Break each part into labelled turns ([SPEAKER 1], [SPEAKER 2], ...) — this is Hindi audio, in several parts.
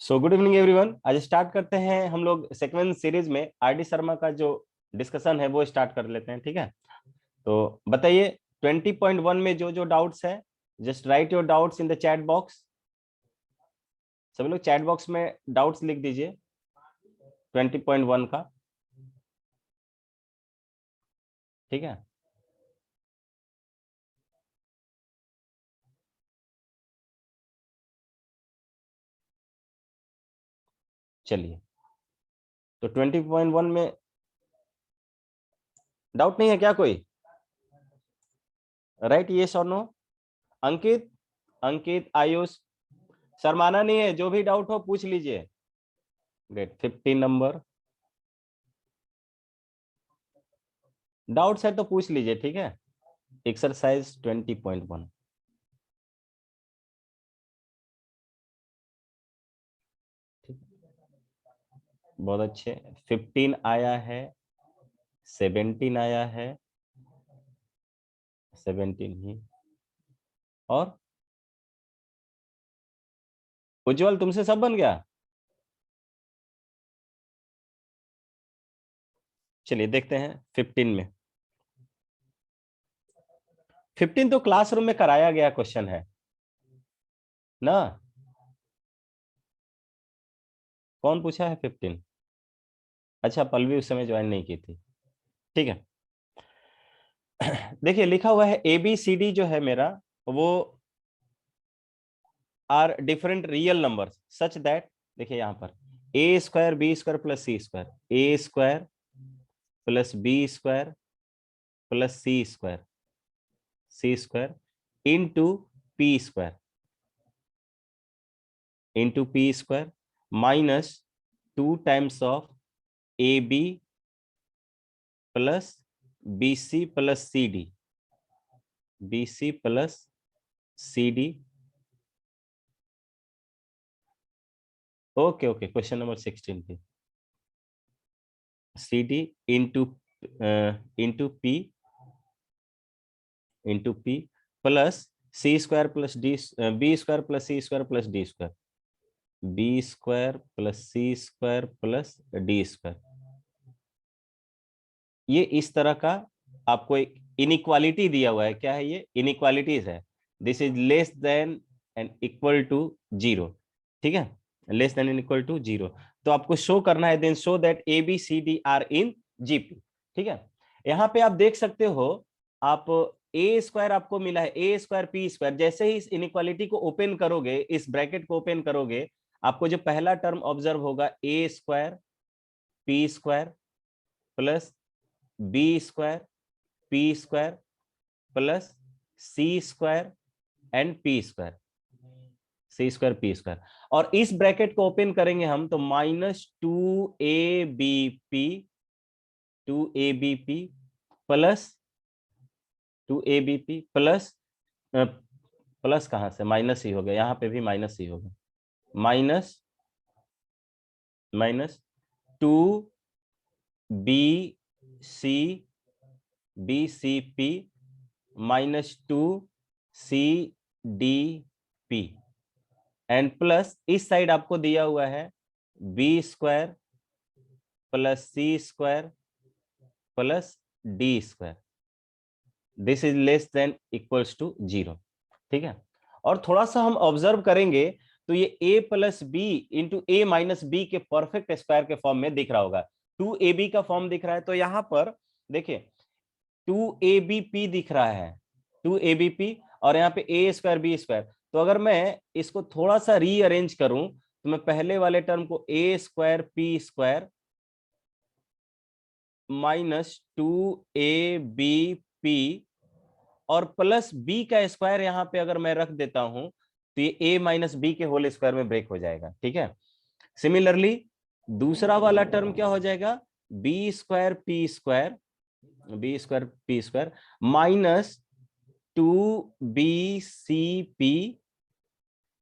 [SPEAKER 1] So good evening everyone. आज स्टार्ट करते हैं हम लोग सीक्वेंस सीरीज में आर डी शर्मा का जो डिस्कशन है वो स्टार्ट कर लेते हैं। ठीक है, तो बताइए 20.1 में जो जो डाउट्स है, just right your doubts in the chat box. सभी लोग चैट बॉक्स में डाउट्स लिख दीजिए 20.1 का। ठीक है, चलिए। तो 20.1 में डाउट नहीं है क्या कोई? राइट, यस और नो? अंकित, अंकित, आयुष, शर्माना नहीं है, जो भी डाउट हो पूछ लीजिए। ग्रेट, 15 नंबर डाउट्स है तो पूछ लीजिए। ठीक है, एक्सरसाइज 20.1। बहुत अच्छे, 15 आया है, 17 आया है, 17 ही। और उज्जवल तुमसे सब बन गया? चलिए देखते हैं 15 में। 15 तो क्लासरूम में कराया गया क्वेश्चन है ना? कौन पूछा है 15? अच्छा, पल्लवी उस समय ज्वाइन नहीं की थी। ठीक है, देखिए लिखा हुआ है ए बी सी डी जो है मेरा, वो are different real number such that, देखिए यहां पर A square B square plus C square, A square plus B square plus C square into P square minus 2 times of A B plus B C plus C D, B C plus C D. Okay okay, question number 16 पे C D into into P plus C square plus D, B square plus C square plus D square, B square plus C square plus D square. ये इस तरह का आपको एक इनइक्वालिटी दिया हुआ है। क्या है ये? इनइक्वालिटीज है। This is less than and equal to zero. ठीक है, less than and equal to zero. तो आपको शो करना है, then show that A B C D are in GP. ठीक है, यहाँ पे आप देख सकते हो, आप ए स्क्वायर आपको मिला है, ए स्क्वायर पी स्क्वायर। जैसे ही इस इनइक्वालिटी को ओपन करोगे, इस ब्रैकेट को ओपन करोगे, आपको जो पहला टर्म ऑब्जर्व होगा A square P square plus B square P square plus C square and P square, C square P square. और इस ब्रैकेट को ओपन करेंगे हम तो minus two A B P plus plus plus कहां से? माइनस ही हो गया, यहां पे भी माइनस ही होगा। Minus minus two B C P minus two C D P and plus इस साइड आपको दिया हुआ है B square plus C square plus D square. This is less than equals to zero. ठीक है, और थोड़ा सा हम ऑब्जर्व करेंगे तो ये a plus B into A minus B के परफेक्ट स्क्वायर के फॉर्म में दिख रहा होगा। 2ab का फॉर्म दिख रहा है, तो यहां पर देखिए 2abp दिख रहा है, 2abp, और यहाँ पे ए स्क्वायर बी स्क्वायर। तो अगर मैं इसको थोड़ा सा रीअरेंज करूं तो मैं पहले वाले टर्म को A square P square minus 2abp और प्लस बी का स्क्वायर यहां पे अगर मैं रख देता हूं तो ये ए माइनस बी के होल स्क्वायर में ब्रेक हो जाएगा। ठीक है, सिमिलरली दूसरा वाला टर्म क्या हो जाएगा? B square P square minus 2bcp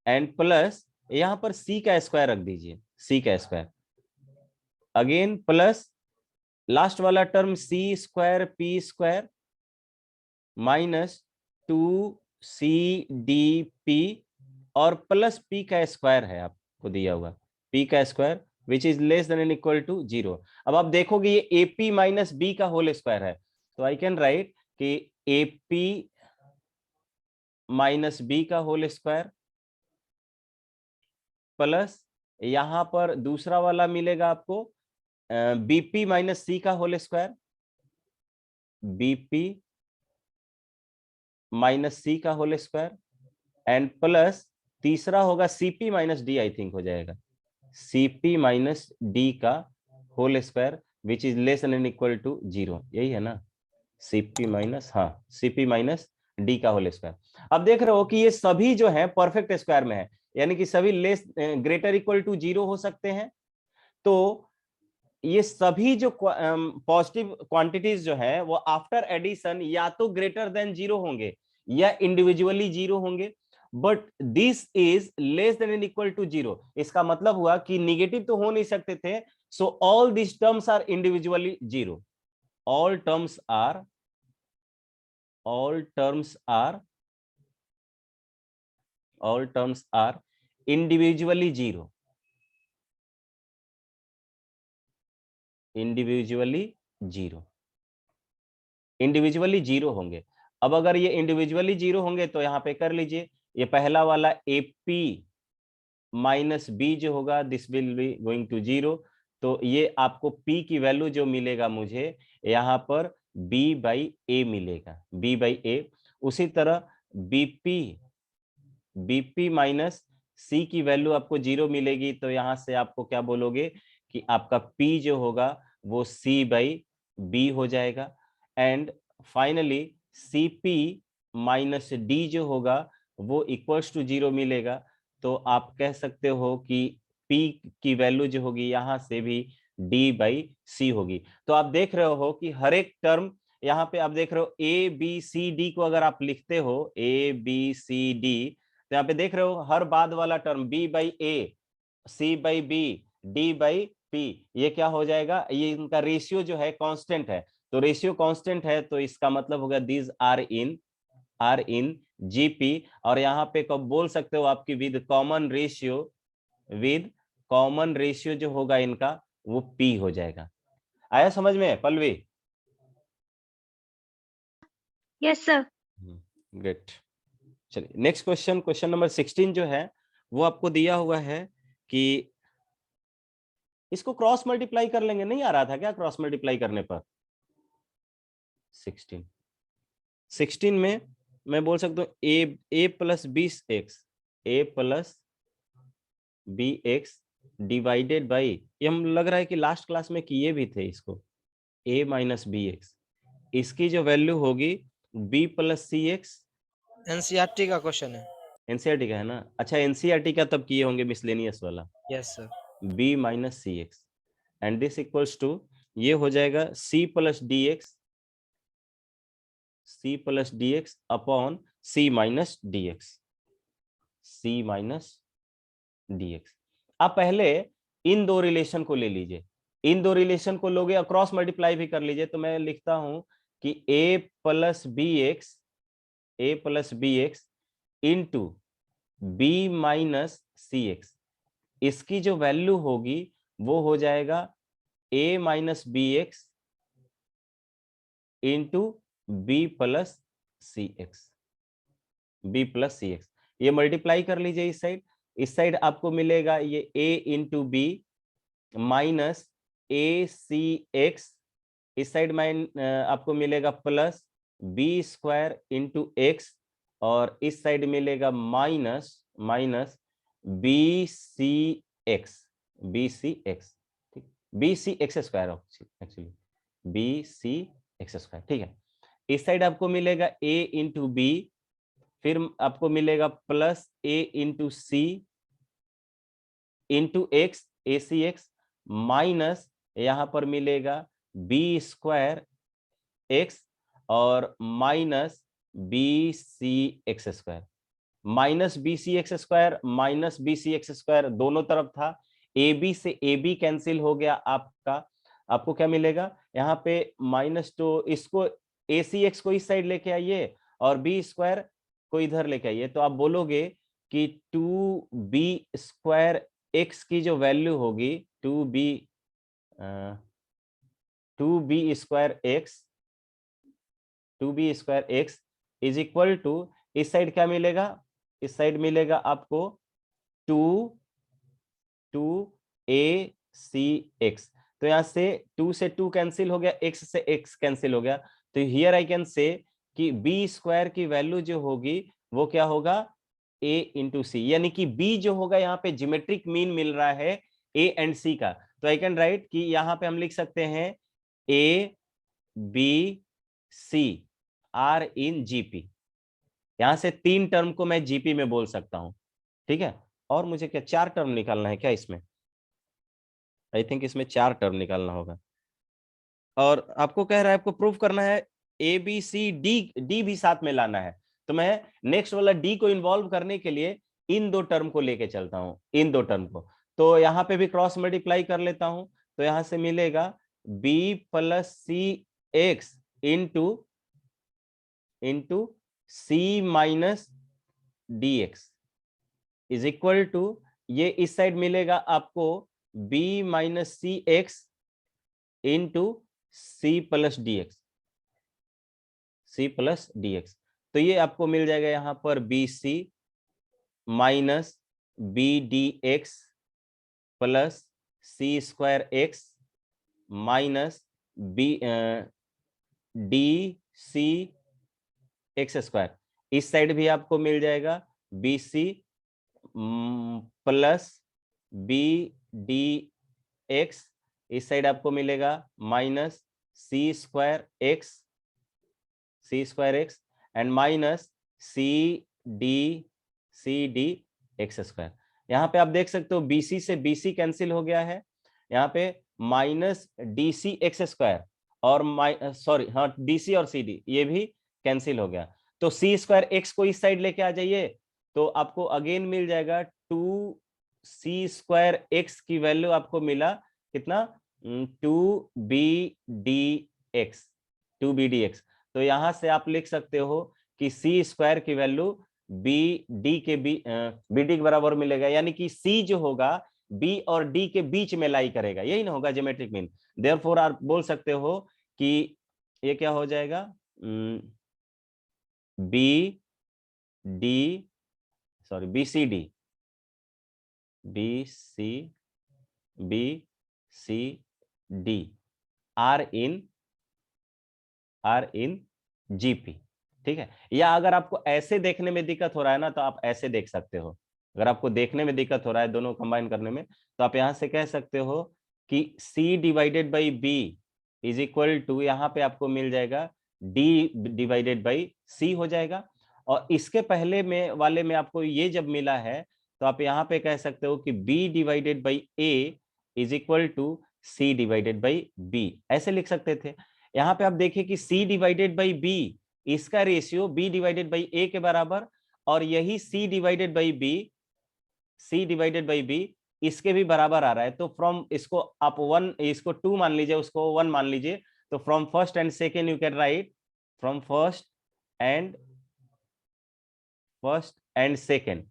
[SPEAKER 1] and plus यहां पर c का स्क्वायर रख दीजिए, c का स्क्वायर अगेन प्लस लास्ट वाला term C square P square minus 2cdp और प्लस p का स्क्वायर है आपको दिया हुआ। p का square which is less than and equal to 0। अब आप देखोगे ये ap माइनस b का होल स्क्वायर है, तो आई कैन राइट कि ap माइनस b का होल स्क्वायर प्लस यहां पर दूसरा वाला मिलेगा आपको bp माइनस c का whole square, bp minus c का होल स्क्वायर एंड प्लस तीसरा होगा cp minus d, I think हो जाएगा cp माइनस d का whole square which is less than equal to 0, यही है ना, cp माइनस, हाँ cp माइनस d का होल स्क्वायर। अब देख रहे हो कि ये सभी जो है परफेक्ट स्क्वायर में है, यानी कि सभी लेस ग्रेटर इक्वल टू 0 हो सकते हैं। तो ये सभी जो पॉजिटिव क्वांटिटीज जो है वो आफ्टर एडिशन या तो ग्रेटर देन 0 होंगे या इंडिविजुअली 0 होंगे, but this is less than and equal to 0। इसका मतलब हुआ कि निगेटिव तो हो नहीं सकते थे, so all this terms are individually 0। all terms are individually 0, individually 0 होंगे। अब अगर ये इंडिविजुअली 0 होंगे तो यहां पे कर लीजिए, ये पहला वाला AP माइनस बी जो होगा this will be going to 0, तो ये आपको P की वैल्यू जो मिलेगा मुझे यहां पर B बाई ए मिलेगा, B बाई ए। उसी तरह BP माइनस C की वैल्यू आपको 0 मिलेगी, तो यहां से आपको क्या बोलोगे कि आपका P जो होगा वो C बाई B हो जाएगा। And finally CP minus D जो होगा वो इक्वल्स टू 0 मिलेगा। तो आप कह सकते हो कि P की वैल्यू जो होगी यहां से भी D बाई C होगी। तो आप देख रहे हो कि हर एक टर्म यहाँ पे आप देख रहे हो ABCD को अगर आप लिखते हो ABCD, तो यहाँ पे देख रहे हो हर बाद वाला term B by A, C by B, D by P, ये क्या हो जाएगा, ये इनका रेशियो जो है कांस्टेंट है। तो रेशियो कांस्टेंट है तो इसका मतलब होगा दीज आर इन GP। और यहाँ पे कब बोल सकते हो आपकी विद कॉमन रेशियो जो होगा इनका वो P हो जाएगा। आया समझ में पल्लवी?
[SPEAKER 2] Yes sir.
[SPEAKER 1] ग्रेट। चलिए नेक्स्ट क्वेश्चन, क्वेश्चन नंबर 16 जो है वो आपको दिया हुआ है कि इसको क्रॉस मल्टीप्लाई कर लेंगे, नहीं आ रहा था क्या क्रॉस मल्टीप्लाई करने पर? 16 में मैं बोल सकता हूँ A plus B X divided by, ये हम लग रहा है कि लास्ट क्लास में किए भी थे इसको, ए माइनस बी एक्स, इसकी जो वैल्यू होगी B plus C x.
[SPEAKER 3] NCERT का क्वेश्चन है।
[SPEAKER 1] एनसीईआरटी का है ना? अच्छा एनसीईआरटी का तब किए होंगे मिसलेनियस वाला।
[SPEAKER 3] Yes sir.
[SPEAKER 1] B minus C X and this equals to, ये हो जाएगा C plus D X upon C minus D X. आप पहले इन दो रिलेशन को ले लीजिए, इन दो रिलेशन को लोगे और क्रॉस मल्टीप्लाई भी कर लीजिए। तो मैं लिखता हूं कि A plus B X into B minus C X, इसकी जो वैल्यू होगी वो हो जाएगा A minus B X into B plus C X, ये मल्टीप्लाई कर लीजिए इस साइड आपको मिलेगा ये a into B minus A C X, इस साइड आपको मिलेगा plus B square into X, और इस साइड मिलेगा माइनस बी सी एक्स, ठीक, B C x square actually B C x square, ठीक है। इस साइड आपको मिलेगा a इंटू बी, फिर आपको मिलेगा plus a into C into x, A C x, minus यहां पर मिलेगा बी स्क्वायर एक्स और minus B C x square, minus B C x square minus B C x square दोनों तरफ था, ए बी से ए बी कैंसिल हो गया आपका, आपको क्या मिलेगा यहाँ पे माइनस, तो इसको ए सी एक्स को इस साइड लेके आइए और बी स्क्वायर को इधर लेके आइए, तो आप बोलोगे कि 2b स्क्वायर x की जो वैल्यू होगी 2b square x is equal to, इस साइड क्या मिलेगा, इस साइड मिलेगा आपको 2ac x। तो यहां से 2 से 2 कैंसिल हो गया, x से x कैंसिल हो गया। तो हियर आई कैन से कि b स्क्वायर की वैल्यू जो होगी वो क्या होगा, a इंटू सी, यानी कि b जो होगा यहाँ पे ज्योमेट्रिक मीन मिल रहा है a एंड c का। तो आई कैन राइट कि यहाँ पे हम लिख सकते हैं a b c are in GP. यहां से 3 टर्म को मैं जीपी में बोल सकता हूं, ठीक है। और मुझे क्या 4 टर्म निकालना है क्या इसमें, आई थिंक इसमें 4 टर्म निकालना होगा। और आपको कह रहा है आपको प्रूव करना है A B C D, D भी साथ में लाना है। तो मैं नेक्स्ट वाला डी को इन्वॉल्व करने के लिए इन 2 टर्म को लेके चलता हूं, इन 2 टर्म को। तो यहां पे भी क्रॉस मल्टीप्लाई कर लेता हूं। तो यहां से मिलेगा b plus C X into C minus D X is equal to, ये इस साइड मिलेगा आपको b minus C X into C plus D X. तो ये आपको मिल जाएगा यहां पर B C minus B D X plus C square X minus B D C x square. इस साइड भी आपको मिल जाएगा B C plus B D X, इस साइड आपको मिलेगा minus C square x and minus C D x square. यहाँ पे आप देख सकते हो बीसी से बीसी कैंसिल हो गया है, यहाँ पे minus D C x square और सॉरी हाँ डीसी और सी डी ये भी कैंसिल हो गया। तो सी स्क्वायर एक्स को इस साइड लेके आ जाइए, तो आपको अगेन मिल जाएगा 2c स्क्वायर एक्स की वैल्यू आपको मिला कितना 2bdx। तो यहां से आप लिख सकते हो कि सी स्क्वायर की वैल्यू बी डी के बराबर मिलेगा, यानी कि सी जो होगा बी और डी के बीच में लाई करेगा, यही ना होगा ज्योमेट्रिक मीन। देयरफॉर आप बोल सकते हो कि ये क्या हो जाएगा B C D are in GP, ठीक है। या अगर आपको ऐसे देखने में दिक्कत हो रहा है ना, तो आप ऐसे देख सकते हो। अगर आपको देखने में दिक्कत हो रहा है दोनों कंबाइन करने में, तो आप यहां से कह सकते हो कि c divided by b is equal to, यहाँ पे आपको मिल जाएगा d डिवाइडेड बाई c हो जाएगा। और इसके पहले में वाले में आपको ये जब मिला है, तो आप यहाँ पे कह सकते हो कि b divided by a is equal to c divided by b, ऐसे लिख सकते थे। यहाँ पे आप देखिए कि c डिवाइडेड बाई b, इसका ratio b divided by a के बराबर, और यही c डिवाइडेड बाई b इसके भी बराबर आ रहा है। तो फ्रॉम इसको आप 1 इसको 2 मान लीजिए, उसको 1 मान लीजिए। तो from first and second you can write, from first and second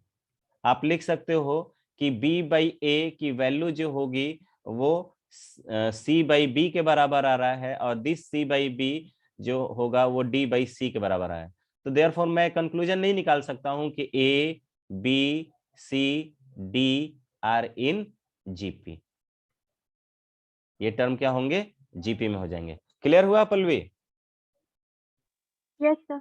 [SPEAKER 1] आप लिख सकते हो कि b बाई a की वैल्यू जो होगी वो c बाई b के बराबर आ रहा है, और दिस c बाई b जो होगा वो d बाई c के बराबर है। तो देयरफॉर मैं कंक्लूजन नहीं निकाल सकता हूं कि a b c d are in GP, ये टर्म क्या होंगे जीपी में हो जाएंगे। क्लियर हुआ पल्लवी?
[SPEAKER 2] Yes sir.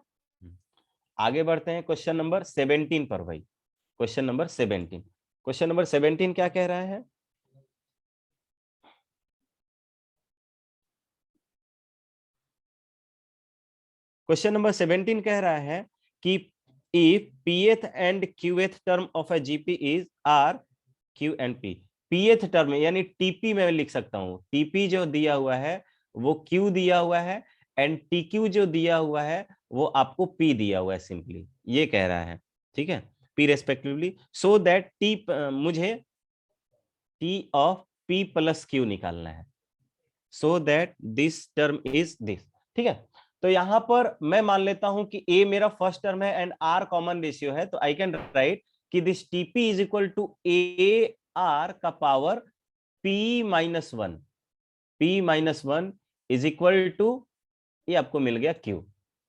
[SPEAKER 1] आगे बढ़ते हैं क्वेश्चन नंबर 17 पर भाई। क्वेश्चन नंबर 17 क्या कह रहा है? क्वेश्चन नंबर 17 कह रहा है कि if pth and qth term of a GP is are q and p, pth term यानी टीपी में लिख सकता हूं, टीपी जो दिया हुआ है वो q दिया हुआ है, एंड tq जो दिया हुआ है वो आपको p दिया हुआ है, सिंपली ये कह रहा है, ठीक है, p respectively. So that t मुझे t of p plus q निकालना है, so that this term is this, ठीक है। तो यहां पर मैं मान लेता हूं कि a मेरा फर्स्ट टर्म है एंड r कॉमन रेशियो है, तो आई कैन राइट कि this TP is equal to a R का power p minus one, p minus one is equal to, ये आपको मिल गया q,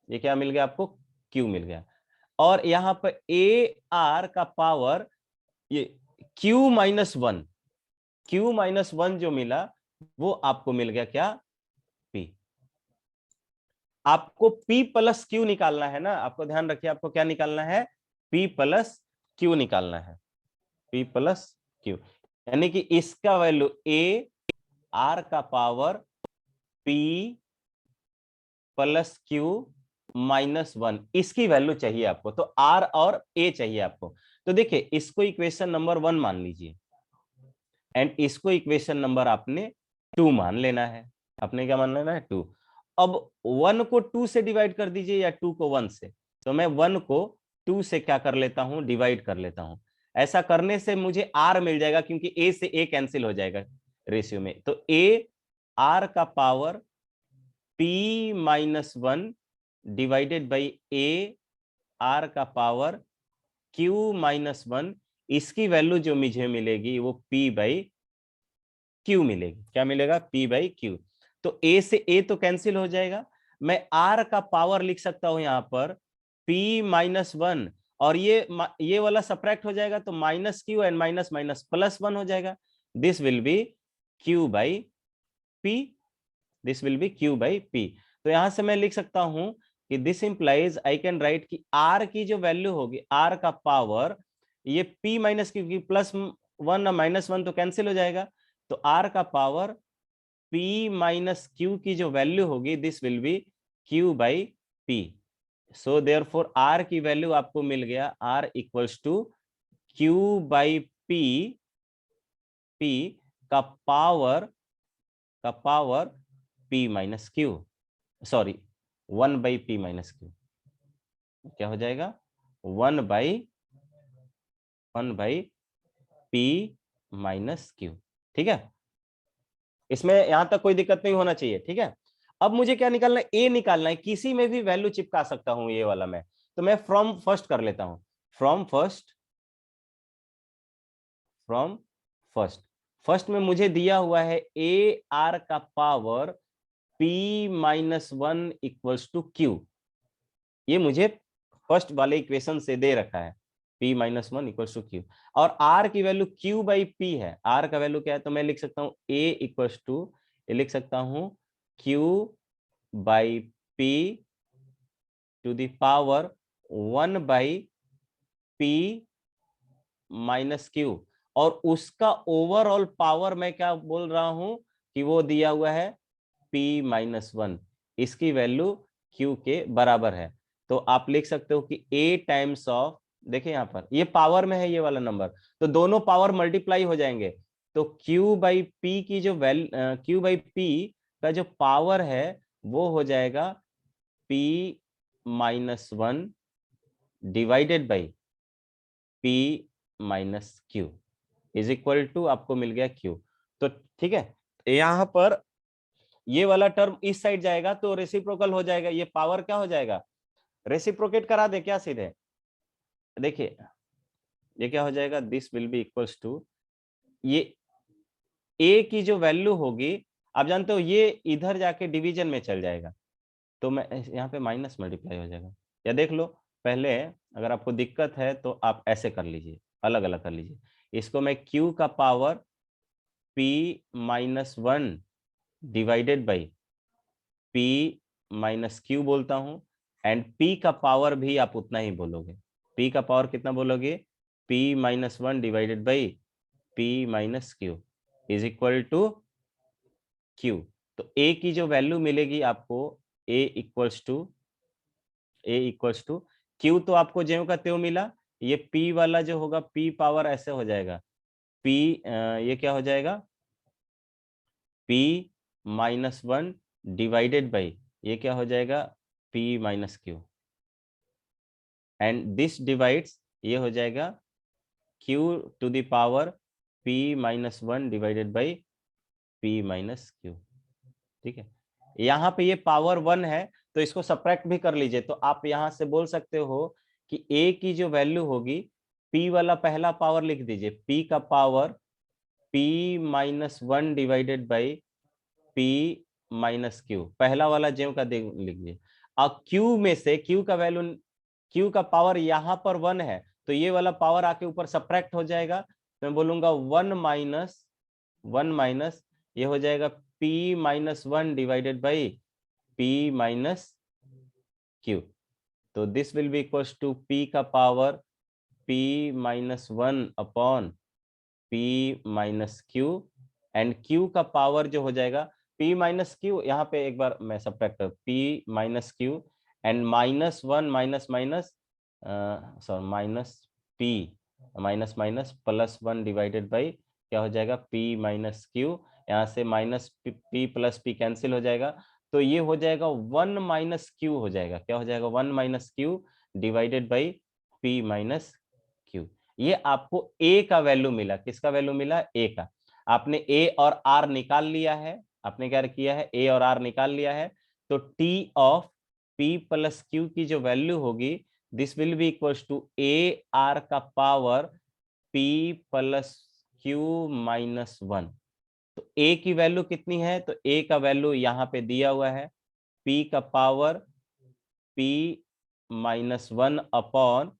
[SPEAKER 1] ये क्या मिल गया आपको, q मिल गया। और यहां पर ए आर का पावर ये q minus one, q minus one जो मिला वो आपको मिल गया क्या, p। आपको p प्लस q निकालना है ना, आपको ध्यान रखिए, आपको क्या निकालना है, p प्लस q निकालना है, p प्लस q, यानी कि इसका वैल्यू a r का power p plus q minus one, इसकी वैल्यू चाहिए आपको। तो r और a चाहिए आपको। तो देखिए इसको इक्वेशन नंबर 1 मान लीजिए एंड इसको इक्वेशन नंबर आपने 2 मान लेना है। आपने क्या मान लेना है, 2। अब 1 को 2 से डिवाइड कर दीजिए या 2 को 1 से। तो मैं 1 को 2 से क्या कर लेता हूं, डिवाइड कर लेता हूं। ऐसा करने से मुझे r मिल जाएगा क्योंकि a से a कैंसिल हो जाएगा रेशियो में। तो a r का power p minus one divided by a r का पावर q माइनस वन, इसकी वैल्यू जो मुझे मिलेगी वो p बाई q मिलेगी। क्या मिलेगा, p बाई q। तो a से a तो कैंसिल हो जाएगा, मैं r का पावर लिख सकता हूं यहां पर p माइनस वन, और ये वाला सब्ट्रैक्ट हो जाएगा तो minus q and minus minus plus one हो जाएगा। This will be q by p, this will be q by p। तो यहां से मैं लिख सकता हूं कि this implies I can write कि r की जो वैल्यू होगी, r का पावर ये p माइनस q की प्लस वन और माइनस वन तो कैंसिल हो जाएगा, तो r का पावर p माइनस q की जो वैल्यू होगी this will be q by p। So therefore r की वैल्यू आपको मिल गया r equals to q by p, p का power p minus q, sorry 1 by p minus q, क्या हो जाएगा 1 बाई p माइनस q। ठीक है, इसमें यहां तक कोई दिक्कत नहीं होना चाहिए। ठीक है, अब मुझे क्या निकालना है, a निकालना है। किसी में भी वैल्यू चिपका सकता हूं ये वाला मैं, तो मैं फ्रॉम फर्स्ट कर लेता हूं, फ्रॉम फर्स्ट में मुझे दिया हुआ है a r का power p minus one equals to q, ये मुझे फर्स्ट वाले इक्वेशन से दे रखा है p minus one equals to q, और r की वैल्यू q बाई p है। r का वैल्यू क्या है, तो मैं लिख सकता हूं a इक्वल्स टू, ये लिख सकता हूं q by p to the power 1 by p minus q, और उसका ओवरऑल पावर मैं क्या बोल रहा हूं कि वो दिया हुआ है p माइनस वन, इसकी वैल्यू q के बराबर है। तो आप लिख सकते हो कि a टाइम्स ऑफ, देखिए यहां पर ये पावर में है ये वाला नंबर, तो दोनों पावर मल्टीप्लाई हो जाएंगे। तो q बाई p की जो q बाई p का जो पावर है वो हो जाएगा p minus one divided by p minus q is equal to, आपको मिल गया q। तो ठीक है, यहां पर ये वाला टर्म इस साइड जाएगा तो रेसिप्रोकल हो जाएगा, ये पावर क्या हो जाएगा, रेसिप्रोकेट करा दे क्या सीधे, देखिए ये क्या हो जाएगा, this will be equals to, ये a की जो वैल्यू होगी आप जानते हो ये इधर जाके डिवीजन में चल जाएगा, तो मैं यहाँ पे माइनस मल्टीप्लाई हो जाएगा। या देख लो, पहले अगर आपको दिक्कत है तो आप ऐसे कर लीजिए, अलग अलग कर लीजिए। इसको मैं q का power p minus one divided by p minus q बोलता हूं, एंड p का पावर भी आप उतना ही बोलोगे। p का पावर कितना बोलोगे, p minus one divided by p minus q is equal to q। तो a की जो वैल्यू मिलेगी आपको, a इक्वल्स टू q, तो आपको ज्यों का त्यों मिला। ये p वाला जो होगा p पावर ऐसे हो जाएगा, p ये क्या हो जाएगा, p minus one divided by ये क्या हो जाएगा p minus q, and this divides ये हो जाएगा q to the power p minus one divided by p minus q। ठीक है, यहाँ पे ये पावर वन है तो इसको सब्ट्रैक्ट भी कर लीजिए, तो आप यहां से बोल सकते हो कि a की जो वैल्यू होगी, p वाला पहला पावर लिख दीजिए, p का power p minus 1 divided by p minus Q, पहला वाला जेम का देख लीजिए। अब q में से q का वैल्यू, q का पावर यहाँ पर 1 है, तो ये वाला पावर आके ऊपर सब्ट्रैक्ट हो जाएगा, तो मैं बोलूंगा 1 माइनस ये हो जाएगा p minus 1 divided by p minus q। तो this will be equals to p का power p minus 1 upon p minus q, and q का पावर जो हो जाएगा p माइनस क्यू, यहाँ पे एक बार मैं सब्ट्रैक्ट कर, p minus Q and minus 1 minus minus sorry minus p minus minus plus 1 divided by क्या हो जाएगा p माइनस क्यू, यहाँ से minus p plus p cancel हो जाएगा, तो ये हो जाएगा 1 माइनस क्यू हो जाएगा, क्या हो जाएगा 1 minus Q divided by p minus Q. ये आपको a का वैल्यू मिला, किसका वैल्यू मिला, a का। आपने a और r निकाल लिया है, आपने क्या किया है, a और r निकाल लिया है, तो t of p plus q की जो वैल्यू होगी this will be equals to a r का power p plus q minus 1। तो a की वैल्यू कितनी है, तो a का वैल्यू यहाँ पे दिया हुआ है p का power p minus 1 upon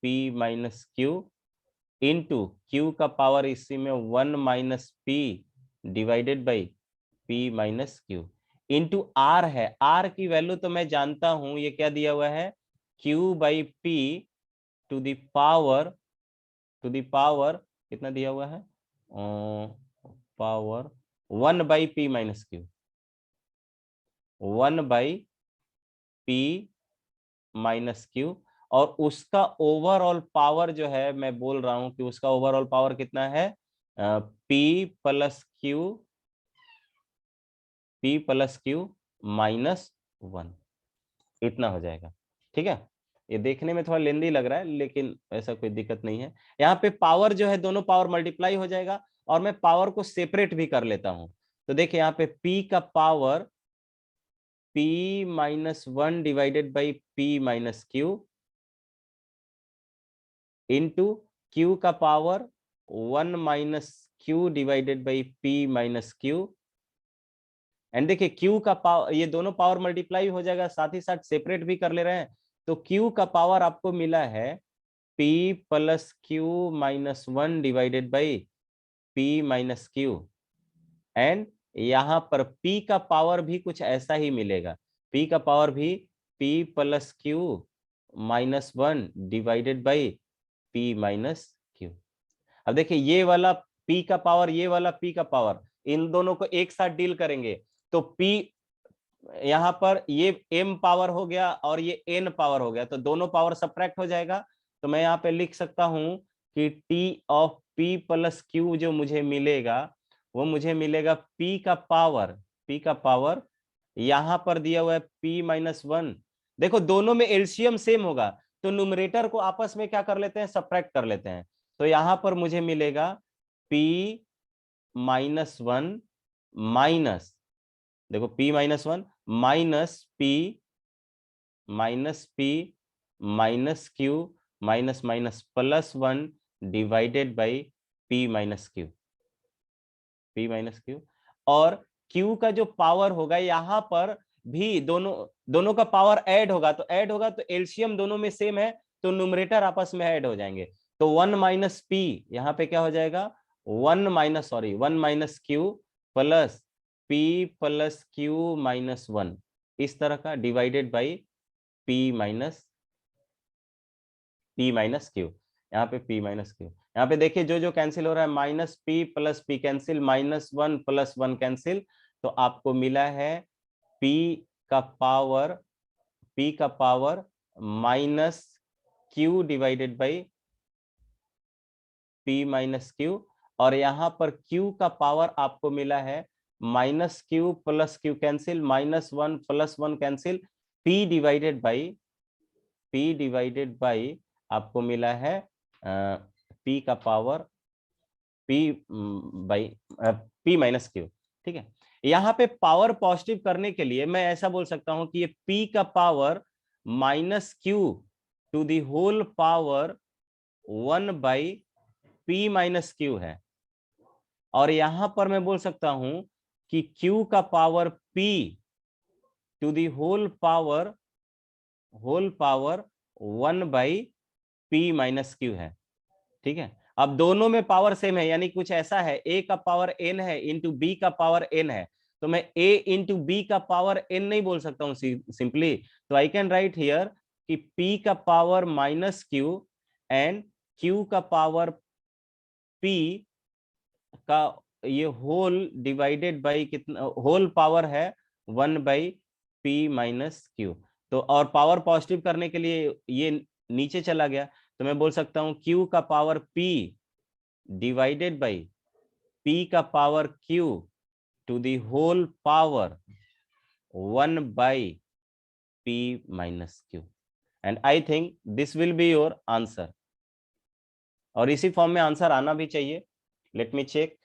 [SPEAKER 1] p minus Q into Q का पावर इसी में 1 minus p divided by p minus Q into r है। r की वैल्यू तो मैं जानता हूं, ये क्या दिया हुआ है, q by p to the power कितना दिया हुआ है, power 1 by p minus q, 1 by p minus q, और उसका ओवरऑल पावर जो है, मैं बोल रहा हूं कि उसका ओवरऑल पावर कितना है, p प्लस क्यू माइनस 1, इतना हो जाएगा। ठीक है, ये देखने में थोड़ा लेंदी लग रहा है लेकिन ऐसा कोई दिक्कत नहीं है। यहाँ पे पावर जो है दोनों पावर मल्टीप्लाई हो जाएगा, और मैं पावर को सेपरेट भी कर लेता हूं, तो देखिए यहाँ पे p का power p minus 1 divided by p minus Q into q का power 1 minus Q divided by p minus Q, and देखिए q का पावर, ये दोनों पावर मल्टीप्लाई हो जाएगा, साथ ही साथ सेपरेट भी कर ले रहे हैं, तो q का पावर आपको मिला है p plus Q minus 1 divided by p minus Q, and यहाँ पर p का पावर भी कुछ ऐसा ही मिलेगा, p का पावर भी p plus Q minus 1 divided by p minus Q. अब देखिए ये वाला p का पावर, ये वाला p का पावर, इन दोनों को एक साथ डील करेंगे, तो p यहाँ पर ये m पावर हो गया और ये n पावर हो गया, तो दोनों पावर सब्ट्रैक्ट हो जाएगा, तो मैं यहाँ पे लिख सकता हूं कि t of p plus q जो मुझे मिलेगा वो मुझे मिलेगा p का पावर यहाँ पर दिया हुआ है p माइनस 1। देखो दोनों में एलसीएम सेम होगा, तो न्यूमरेटर को आपस में क्या कर लेते हैं, सब्ट्रैक्ट कर लेते हैं, तो यहाँ पर मुझे मिलेगा p माइनस 1 माइनस, देखो p minus 1 minus p minus Q minus minus plus 1 divided by p minus q, और q का जो पावर होगा यहाँ पर भी दोनों का पावर ऐड होगा, तो एलसीएम दोनों में सेम है, तो न्यूमरेटर आपस में ऐड हो जाएंगे, तो 1 माइनस p यहाँ पे क्या हो जाएगा, 1 minus Q plus p plus Q minus 1, इस तरह का divided by p minus Q, यहाँ पे p माइनस क्यू, यहाँ पे देखिए जो जो कैंसिल हो रहा है, minus p plus p cancel, minus 1 plus 1 cancel, तो आपको मिला है p का power minus q divided by p minus q, और यहाँ पर q का पावर आपको मिला है minus Q plus Q cancel, minus 1 plus 1 cancel, p divided by आपको मिला है p का power p by p minus Q. ठीक है, यहाँ पे पावर पॉजिटिव करने के लिए मैं ऐसा बोल सकता हूं कि ये p का power minus q to the whole power 1 by p minus q है, और यहां पर मैं बोल सकता हूं कि q का power p to the whole power 1/p minus q है। ठीक है, अब दोनों में पावर सेम है, यानी कुछ ऐसा है a का पावर n है इंटू b का पावर n है, तो मैं a इंटू b का पावर n नहीं बोल सकता हूं सिंपली। तो आई कैन राइट हियर कि p का power minus q and q का पावर p का ये होल डिवाइडेड बाई कितना, होल पावर है 1/p माइनस q। तो और पावर पॉजिटिव करने के लिए ये नीचे चला गया, तो मैं बोल सकता हूं q का power p divided by p का power q to the whole power 1/p minus q। And I think this will be your answer, और इसी फॉर्म में आंसर आना भी चाहिए। लेट मी चेक,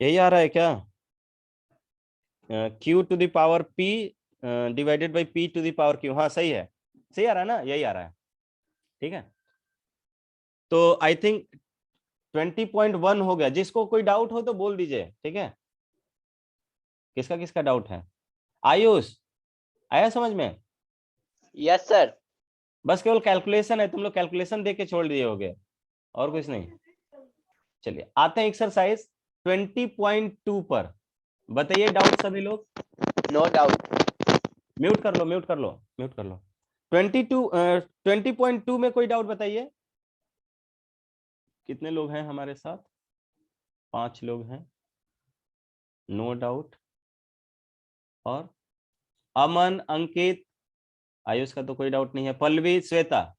[SPEAKER 1] यही आ रहा है क्या? q to the power p divided by p to the power q। हाँ सही है, सही आ रहा है ना, यही आ रहा है। ठीक है, तो आई थिंक 20.1 हो गया। जिसको कोई डाउट हो तो बोल दीजिए। ठीक है, किसका किसका डाउट है? आयुष, आया समझ में?
[SPEAKER 4] Yes sir.
[SPEAKER 1] बस केवल कैलकुलेशन है, तुम लोग कैलकुलेशन देके छोड़ दिए होगे, और कुछ नहीं। चलिए आते हैं एक्सरसाइज 20.2 पर। बताइए डाउट सभी लोग।
[SPEAKER 4] No doubt.
[SPEAKER 1] म्यूट कर लो, म्यूट कर लो, म्यूट कर लो। 20.2 में कोई डाउट बताइए। कितने लोग हैं हमारे साथ? 5 लोग हैं, नो डाउट। और अमन, अंकित, आयुष का तो कोई डाउट नहीं है, Pallavi, Shweta?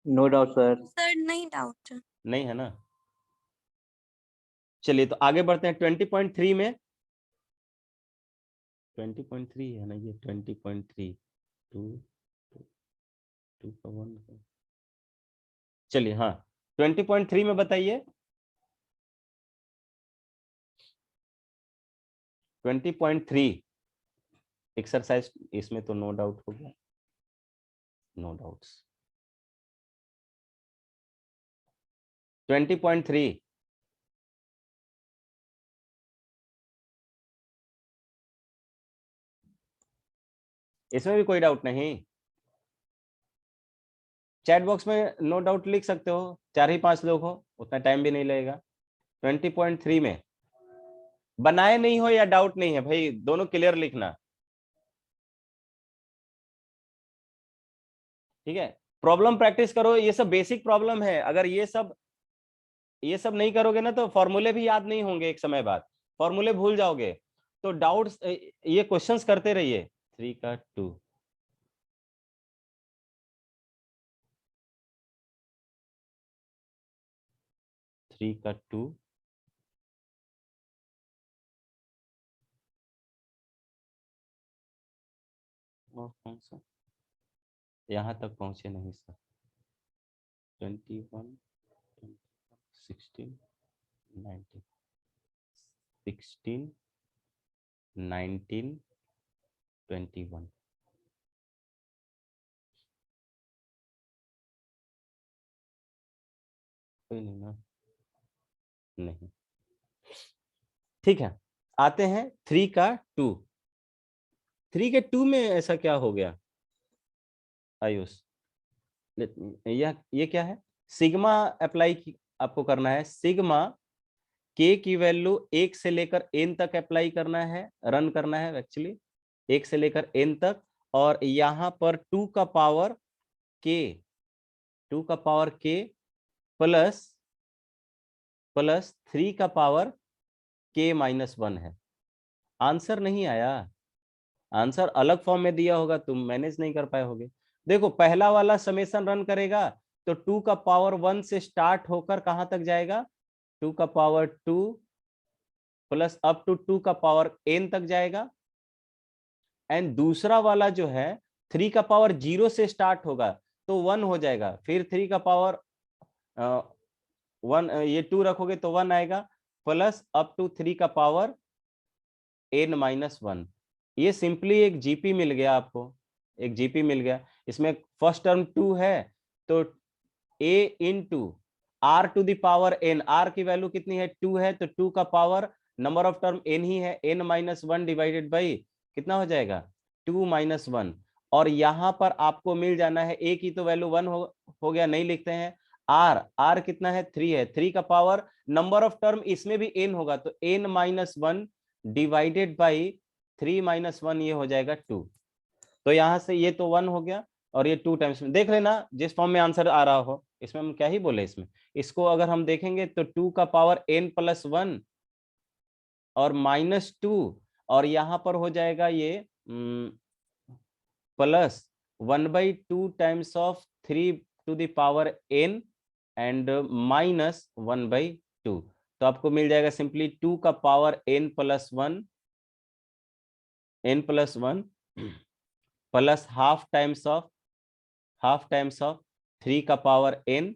[SPEAKER 5] No doubt sir.
[SPEAKER 2] Sir नहीं डाउट।
[SPEAKER 1] नहीं है ना। चलिए तो आगे बढ़ते हैं 20.3 में। 20.3 है ना ये, 20.3 2 का 1। चलिए हाँ 20.3 में बताइए। 20.3 एक्सरसाइज, इसमें तो नो डाउट हो गया, नो डाउट्स। 20.3 इसमें भी कोई डाउट नहीं? चैट बॉक्स में नो डाउट लिख सकते हो, 4 ही 5 लोग हो, उतना टाइम भी नहीं लगेगा। 20.3 में बनाए नहीं हो या डाउट नहीं है भाई, दोनों क्लियर लिखना। ठीक है, प्रॉब्लम प्रैक्टिस करो, ये सब बेसिक प्रॉब्लम है। अगर ये सब नहीं करोगे ना तो फॉर्मूले भी याद नहीं होंगे, एक समय बाद फॉर्मूले भूल जाओगे। तो डाउट्स ये क्वेश्चंस करते रहिए। 3 का 2, थ्री का 2, और कौन सा, यहाँ तक पहुंचे नहीं सर। 21, 16, 19, 16, 19, 21। कोई नहीं ना, नहीं। ठीक है, आते हैं 3 का 2। 3 के 2 में ऐसा क्या हो गया आयुष? ये क्या है? सिग्मा अप्लाई आपको करना है। सिग्मा के की वैल्यू 1 से लेकर n तक अप्लाई करना है, रन करना है एक्चुअली, 1 से लेकर n तक। और यहां पर 2 का पावर k, 2 का पावर k प्लस 3 का पावर k माइनस 1 है। आंसर नहीं आया, आंसर अलग फॉर्म में दिया होगा, तुम मैनेज नहीं कर पाए होगे। देखो पहला वाला समेशन रन करेगा तो 2 का पावर 1 से स्टार्ट होकर कहां तक जाएगा? 2 का पावर 2 प्लस अप टू 2 का पावर n तक जाएगा। एंड दूसरा वाला जो है 3 का पावर 0 से स्टार्ट होगा तो 1 हो जाएगा, फिर 3 का पावर 1, ये 2 रखोगे तो 1 आएगा, प्लस अप टू 3 का पावर n माइनस 1। ये सिंपली एक जीपी मिल गया आपको, एक जीपी मिल गया। इसमें फर्स्ट टर्म 2 है तो a into r to the power n, r की वैल्यू कितनी है 2 है, तो 2 का power number of term n ही है, n माइनस 1 डिवाइडेड बाई कितना हो जाएगा 2 माइनस 1। और यहां पर आपको मिल जाना है a की तो वैल्यू 1 हो गया, नहीं लिखते हैं। r कितना है 3 है, 3 का पावर नंबर ऑफ टर्म इसमें भी n होगा, तो n minus 1 divided by 3 minus 1 ये हो जाएगा 2। तो यहां से ये तो 1 हो गया और ये 2 टाइम्स में देख लेना जिस फॉर्म में आंसर आ रहा हो, इसमें हम क्या ही बोले इसमें। इसको अगर हम देखेंगे तो 2 का पावर n प्लस 1 और माइनस 2, और यहां पर हो जाएगा ये plus 1/2 times of 3 to the power n and minus 1/2। तो आपको मिल जाएगा सिंपली 2 का power n plus 1 plus half times of 3 का पावर n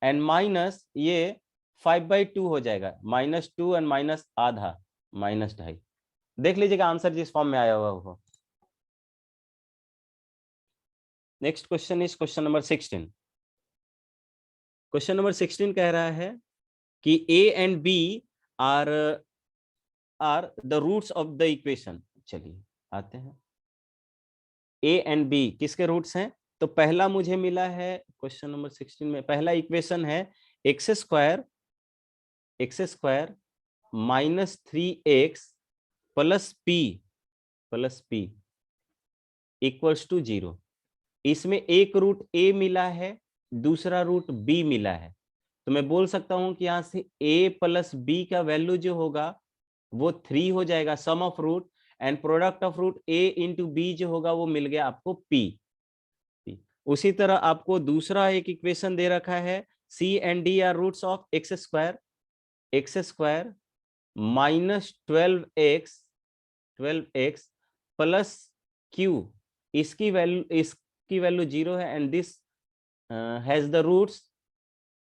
[SPEAKER 1] एंड माइनस ये 5/2 हो जाएगा, -2 एंड माइनस आधा -2.5। देख लीजिएगा आंसर जिस फॉर्म में आया हुआ हो। Next question is question number 16। Question number 16 कह रहा है कि a and b are the roots of the equation. चलिए आते हैं, a एंड b किसके रूट्स हैं? तो पहला मुझे मिला है क्वेश्चन नंबर 16 में, पहला इक्वेशन है x square minus 3x plus p equals to 0। इसमें एक रूट a मिला है, दूसरा रूट b मिला है, तो मैं बोल सकता हूं कि यहां से a प्लस b का वैल्यू जो होगा वो 3 हो जाएगा, sum of root, and product of root a into b जो होगा वो मिल गया आपको p। उसी तरह आपको दूसरा एक इक्वेशन दे रखा है c and d are roots of x square minus 12x plus q, इसकी वैल्यू 0 है, and this has the roots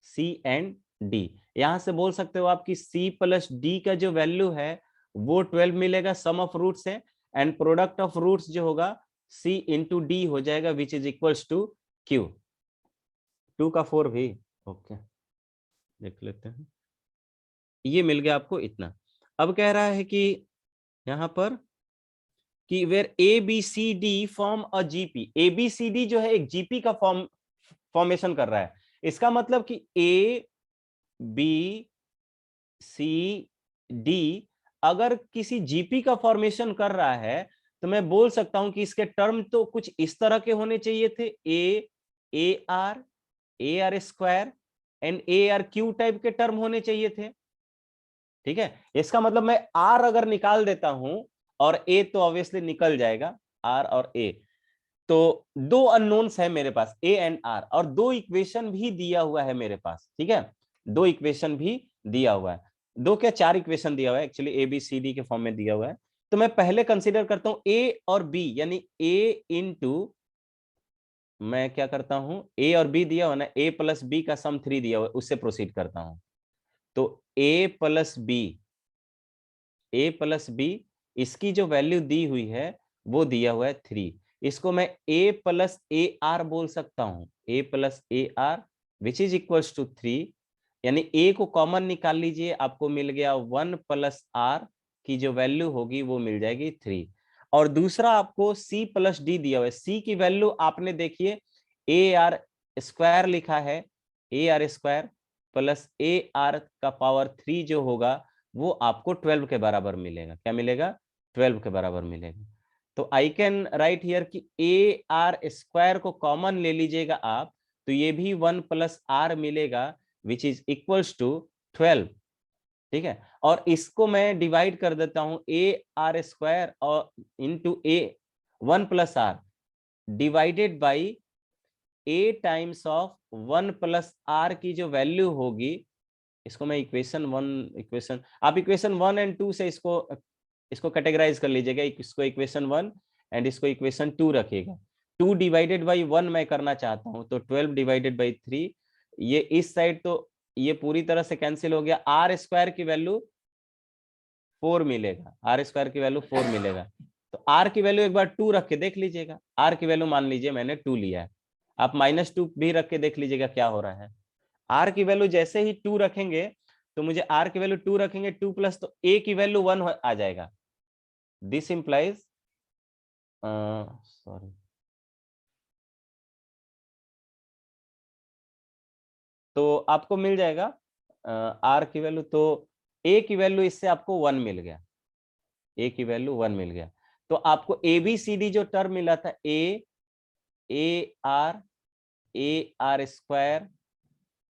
[SPEAKER 1] c and d। यहां से बोल सकते हो आप कि c प्लस d का जो वैल्यू है वो 12 मिलेगा, सम ऑफ रूट्स है, एंड प्रोडक्ट ऑफ रूट्स जो होगा c इंटू डी हो जाएगा, which is equals to q। 2 का 4 भी ओके, देख लेते हैं, ये मिल गया आपको इतना। अब कह रहा है कि यहां पर कि where ABCD form a GP, ABCD जो है एक जीपी का फॉर्मेशन कर रहा है। इसका मतलब कि ABCD अगर किसी जीपी का फॉर्मेशन कर रहा है तो मैं बोल सकता हूं कि इसके टर्म तो कुछ इस तरह के होने चाहिए थे, AR square and ARQ type के टर्म होने चाहिए थे। ठीक है, इसका मतलब मैं R अगर निकाल देता हूं और A तो ऑब्वियसली निकल जाएगा, R और A, तो दो अननोन्स है मेरे पास A एंड R, और दो इक्वेशन भी दिया हुआ है मेरे पास। ठीक है, दो इक्वेशन भी दिया हुआ है, दो क्या 4 इक्वेशन दिया हुआ है, एक्चुअली ABCD के फॉर्म में दिया हुआ है। तो मैं पहले कंसीडर करता हूं A और B, यानी A इंटू, मैं क्या करता हूं, A और B दिया हुआ ना, A प्लस B का सम 3 दिया हुआ है, उससे प्रोसीड करता हूं। तो A प्लस बी इसकी जो वैल्यू दी हुई है वो दिया हुआ है 3, इसको मैं A प्लस AR बोल सकता हूं, A plus AR which is equals to 3, यानी A को कॉमन निकाल लीजिए, आपको मिल गया 1 प्लस R की जो वैल्यू होगी वो मिल जाएगी 3। और दूसरा आपको C प्लस D दिया हुआ है, C की वैल्यू आपने देखिए AR स्क्वायर लिखा है, AR स्क्वायर प्लस AR का पावर 3 जो होगा वो आपको 12 के बराबर मिलेगा। क्या मिलेगा? 12 के बराबर मिलेगा। तो आई कैन राइट हियर कि AR स्क्वायर को कॉमन ले लीजिएगा आप, तो ये भी 1 प्लस R मिलेगा, विच इज इक्वल्स टू 12। ठीक है, और इसको मैं डिवाइड कर देता हूं AR स्क्वायर और into 1 plus R divided by A times of 1 plus R की जो वैल्यू होगी, इसको मैं इक्वेशन 1 एंड 2 से इसको कैटेगराइज कर लीजिएगा, इसको इक्वेशन 1 एंड इसको इक्वेशन 2 रखिएगा। 2 डिवाइडेड बाई 1 मैं करना चाहता हूं, तो 12 डिवाइडेड बाई 3, ये इस साइड तो ये पूरी तरह से कैंसिल हो गया, R स्क्वायर की वैल्यू 4 मिलेगा, R स्क्वायर की वैल्यू 4 मिलेगा। तो R की वैल्यू एक बार 2 रख के देख लीजिएगा, R की वैल्यू मान लीजिए मैंने 2 लिया है, आप -2 भी रख के देख लीजिएगा क्या हो रहा है। आर की वैल्यू जैसे ही 2 रखेंगे तो मुझे आर की वैल्यू 2 रखेंगे 2 प्लस तो ए की वैल्यू 1 आ जाएगा। दिस इंप्लाइज सॉरी तो आपको मिल जाएगा आर की वैल्यू, तो ए की वैल्यू इससे आपको 1 मिल गया, ए की वैल्यू 1 मिल गया। तो आपको ए बी सी डी जो टर्म मिला था a are square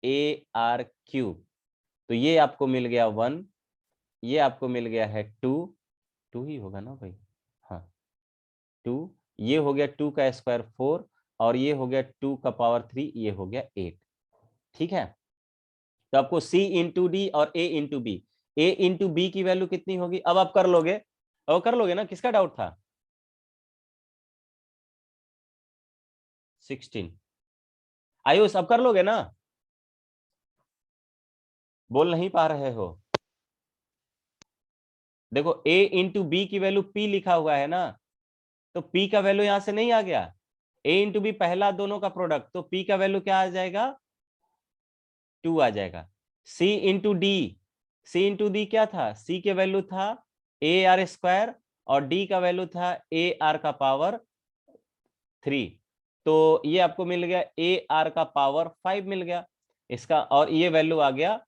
[SPEAKER 1] A R cube, तो ये आपको मिल गया 1, ये आपको मिल गया है 2 ही होगा ना भाई, हाँ 2, ये हो गया 2 का स्क्वायर 4 और ये हो गया 2 का पावर 3, ये हो गया 8। ठीक है, तो आपको C इंटू डी और A into B, A into B की वैल्यू कितनी होगी अब आप कर लोगे, अब कर लोगे ना, किसका डाउट था? 16 आयुष अब कर लोगे ना, बोल नहीं पा रहे हो? देखो A इंटू बी की वैल्यू P लिखा हुआ है ना, तो P का वैल्यू यहां से नहीं आ गया, A इंटू बी पहला दोनों का प्रोडक्ट, तो P का वैल्यू क्या आ जाएगा 2 आ जाएगा। C into D, C into D क्या था, C के वैल्यू था ए आर स्क्वायर और D का वैल्यू था ए आर का पावर 3, तो ये आपको मिल गया ए आर का पावर 5 मिल गया इसका, और ये वैल्यू आ गया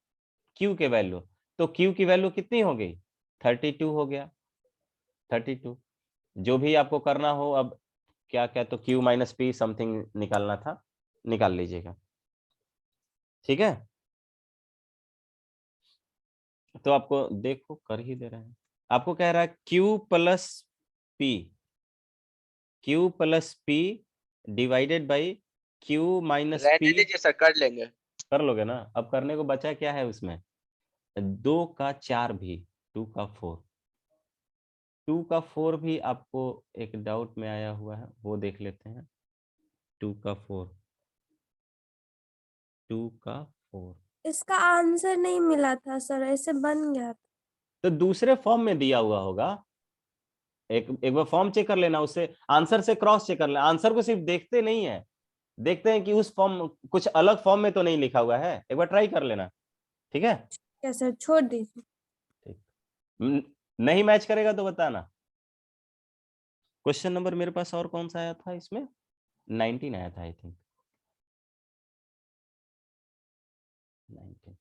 [SPEAKER 1] Q के वैल्यू, तो Q की वैल्यू कितनी हो गई 32 हो गया, 32। जो भी आपको करना हो अब क्या क्या, तो Q माइनस पी समथिंग निकालना था, निकाल लीजिएगा। ठीक है, तो आपको देखो कर ही दे रहे हैं, आपको कह रहा है Q plus P divided by Q minus
[SPEAKER 4] रहने
[SPEAKER 1] पी,
[SPEAKER 4] दीजिए सर, कर लेंगे।
[SPEAKER 1] कर लोगे ना? अब करने को बचा क्या है उसमें, 2 का 4 भी, 2 का 4, 2 का 4 भी आपको एक डाउट में आया हुआ है, वो देख लेते हैं। 2 का 4, 2 का 4
[SPEAKER 2] इसका आंसर नहीं मिला था सर, ऐसे बन गया था।
[SPEAKER 1] तो दूसरे फॉर्म में दिया हुआ होगा, एक बार फॉर्म चेक कर लेना, उससे आंसर से क्रॉस चेक कर लेना, आंसर को सिर्फ देखते नहीं है, देखते हैं कि उस फॉर्म कुछ अलग फॉर्म में तो नहीं लिखा हुआ है, एक बार ट्राई कर लेना। ठीक है,
[SPEAKER 2] क्या सर, छोड़ दीजिए।
[SPEAKER 1] नहीं मैच करेगा तो बताना। क्वेश्चन नंबर मेरे पास और कौन सा आया था इसमें, 19 आया था आई थिंक, 19।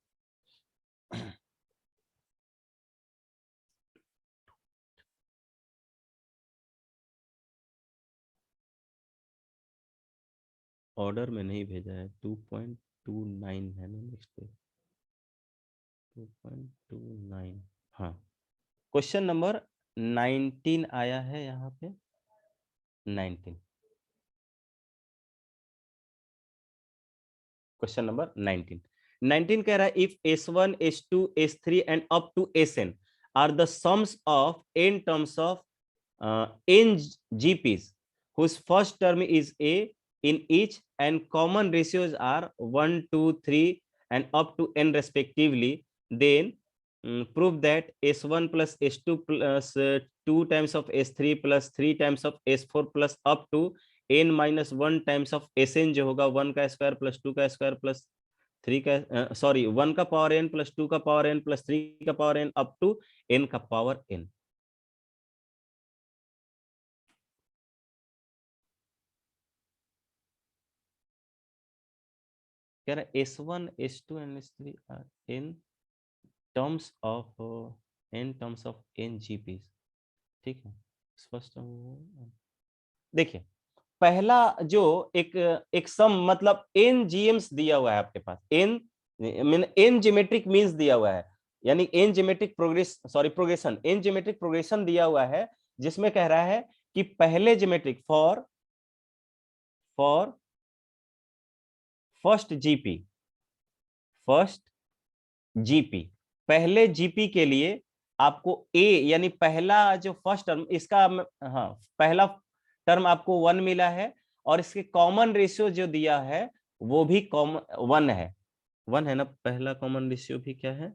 [SPEAKER 1] ऑर्डर में नहीं भेजा है, 2.29 है ना नेक्स्ट पे, 2.29, हाँ क्वेश्चन नंबर 19 आया है यहाँ पे, 19 क्वेश्चन नंबर 19 कह रहा है if S1 S2 S3 and up to Sn are the sums of n terms of n GPs whose first term is a in each and common ratios are 1 2 3 and up to n respectively, then prove that S1 plus S2 plus 2 times of S3 plus 3 times of S4 plus up to n minus 1 times of Sn जो होगा 1 का स्क्वायर प्लस 2 का स्क्वायर प्लस 3 का सॉरी 1 का पावर n प्लस 2 का पावर n प्लस 3 का power n up to n का पावर n। कह रहा है S1 S2 and S3 are in terms of n GPs। ठीक है, स्पष्ट देखिए पहला जो एक सम मतलब n GMs दिया हुआ है आपके पास, n ज्योमेट्रिक मीन्स दिया हुआ है, यानी n ज्योमेट्रिक प्रोग्रेशन दिया हुआ है, जिसमें कह रहा है कि पहले ज्योमेट्रिक फॉर फर्स्ट जीपी पहले जीपी के लिए आपको a यानी पहला जो फर्स्ट टर्म इसका, हाँ पहला टर्म आपको 1 मिला है और इसके कॉमन रेशियो जो दिया है वो भी कॉमन 1 है ना, पहला कॉमन रेशियो भी क्या है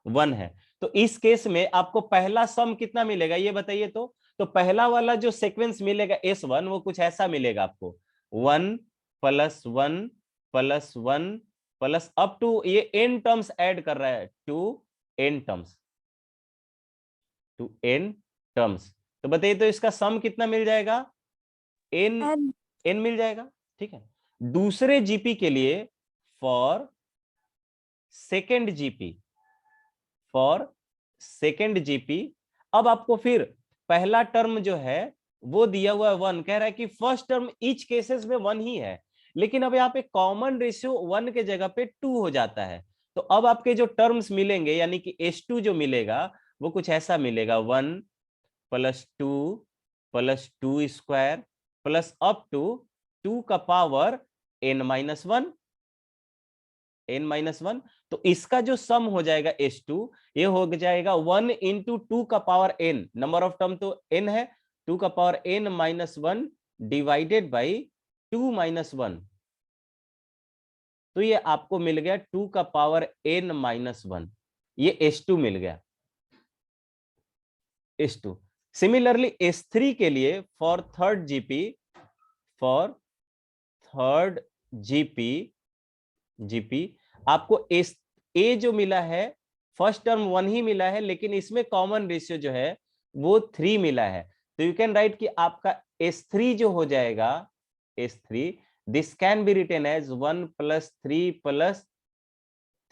[SPEAKER 1] 1 है। तो इस केस में आपको पहला सम कितना मिलेगा ये बताइए, तो पहला वाला जो सीक्वेंस मिलेगा S1 वो कुछ ऐसा मिलेगा आपको 1 + 1 + 1 प्लस अप टू, ये n टर्म्स ऐड कर रहा है, to n terms, to n terms. तो बताइए तो इसका सम कितना मिल जाएगा, n
[SPEAKER 2] एन
[SPEAKER 1] n मिल जाएगा। ठीक है, दूसरे जीपी के लिए for second GP, for second GP, अब आपको फिर पहला टर्म जो है वो दिया हुआ है 1, कह रहा है कि फर्स्ट टर्म ईच केसेस में 1 ही है, लेकिन अब यहाँ पे कॉमन रेशियो 1 के जगह पे 2 हो जाता है। तो अब आपके जो टर्म्स मिलेंगे यानी कि H2 जो मिलेगा वो कुछ ऐसा मिलेगा, 1 plus 2 plus 2 square plus up to 2 का पावर n-1, n-1। तो इसका जो सम हो जाएगा H2, ये हो जाएगा 1 इंटू 2 का power n, number of term तो n है, 2 का पावर n-1 डिवाइडेड बाई 2-1। तो ये आपको मिल गया 2 का पावर n-1, ये H2 मिल गया, H2। सिमिलरली S3 के लिए for third GP, for third GP आपको ए जो मिला है, फर्स्ट टर्म 1 ही मिला है, लेकिन इसमें कॉमन रेशियो जो है वो 3 मिला है। तो यू कैन राइट कि आपका S3 जो हो जाएगा, S3 this can be written as 1 plus 3 plus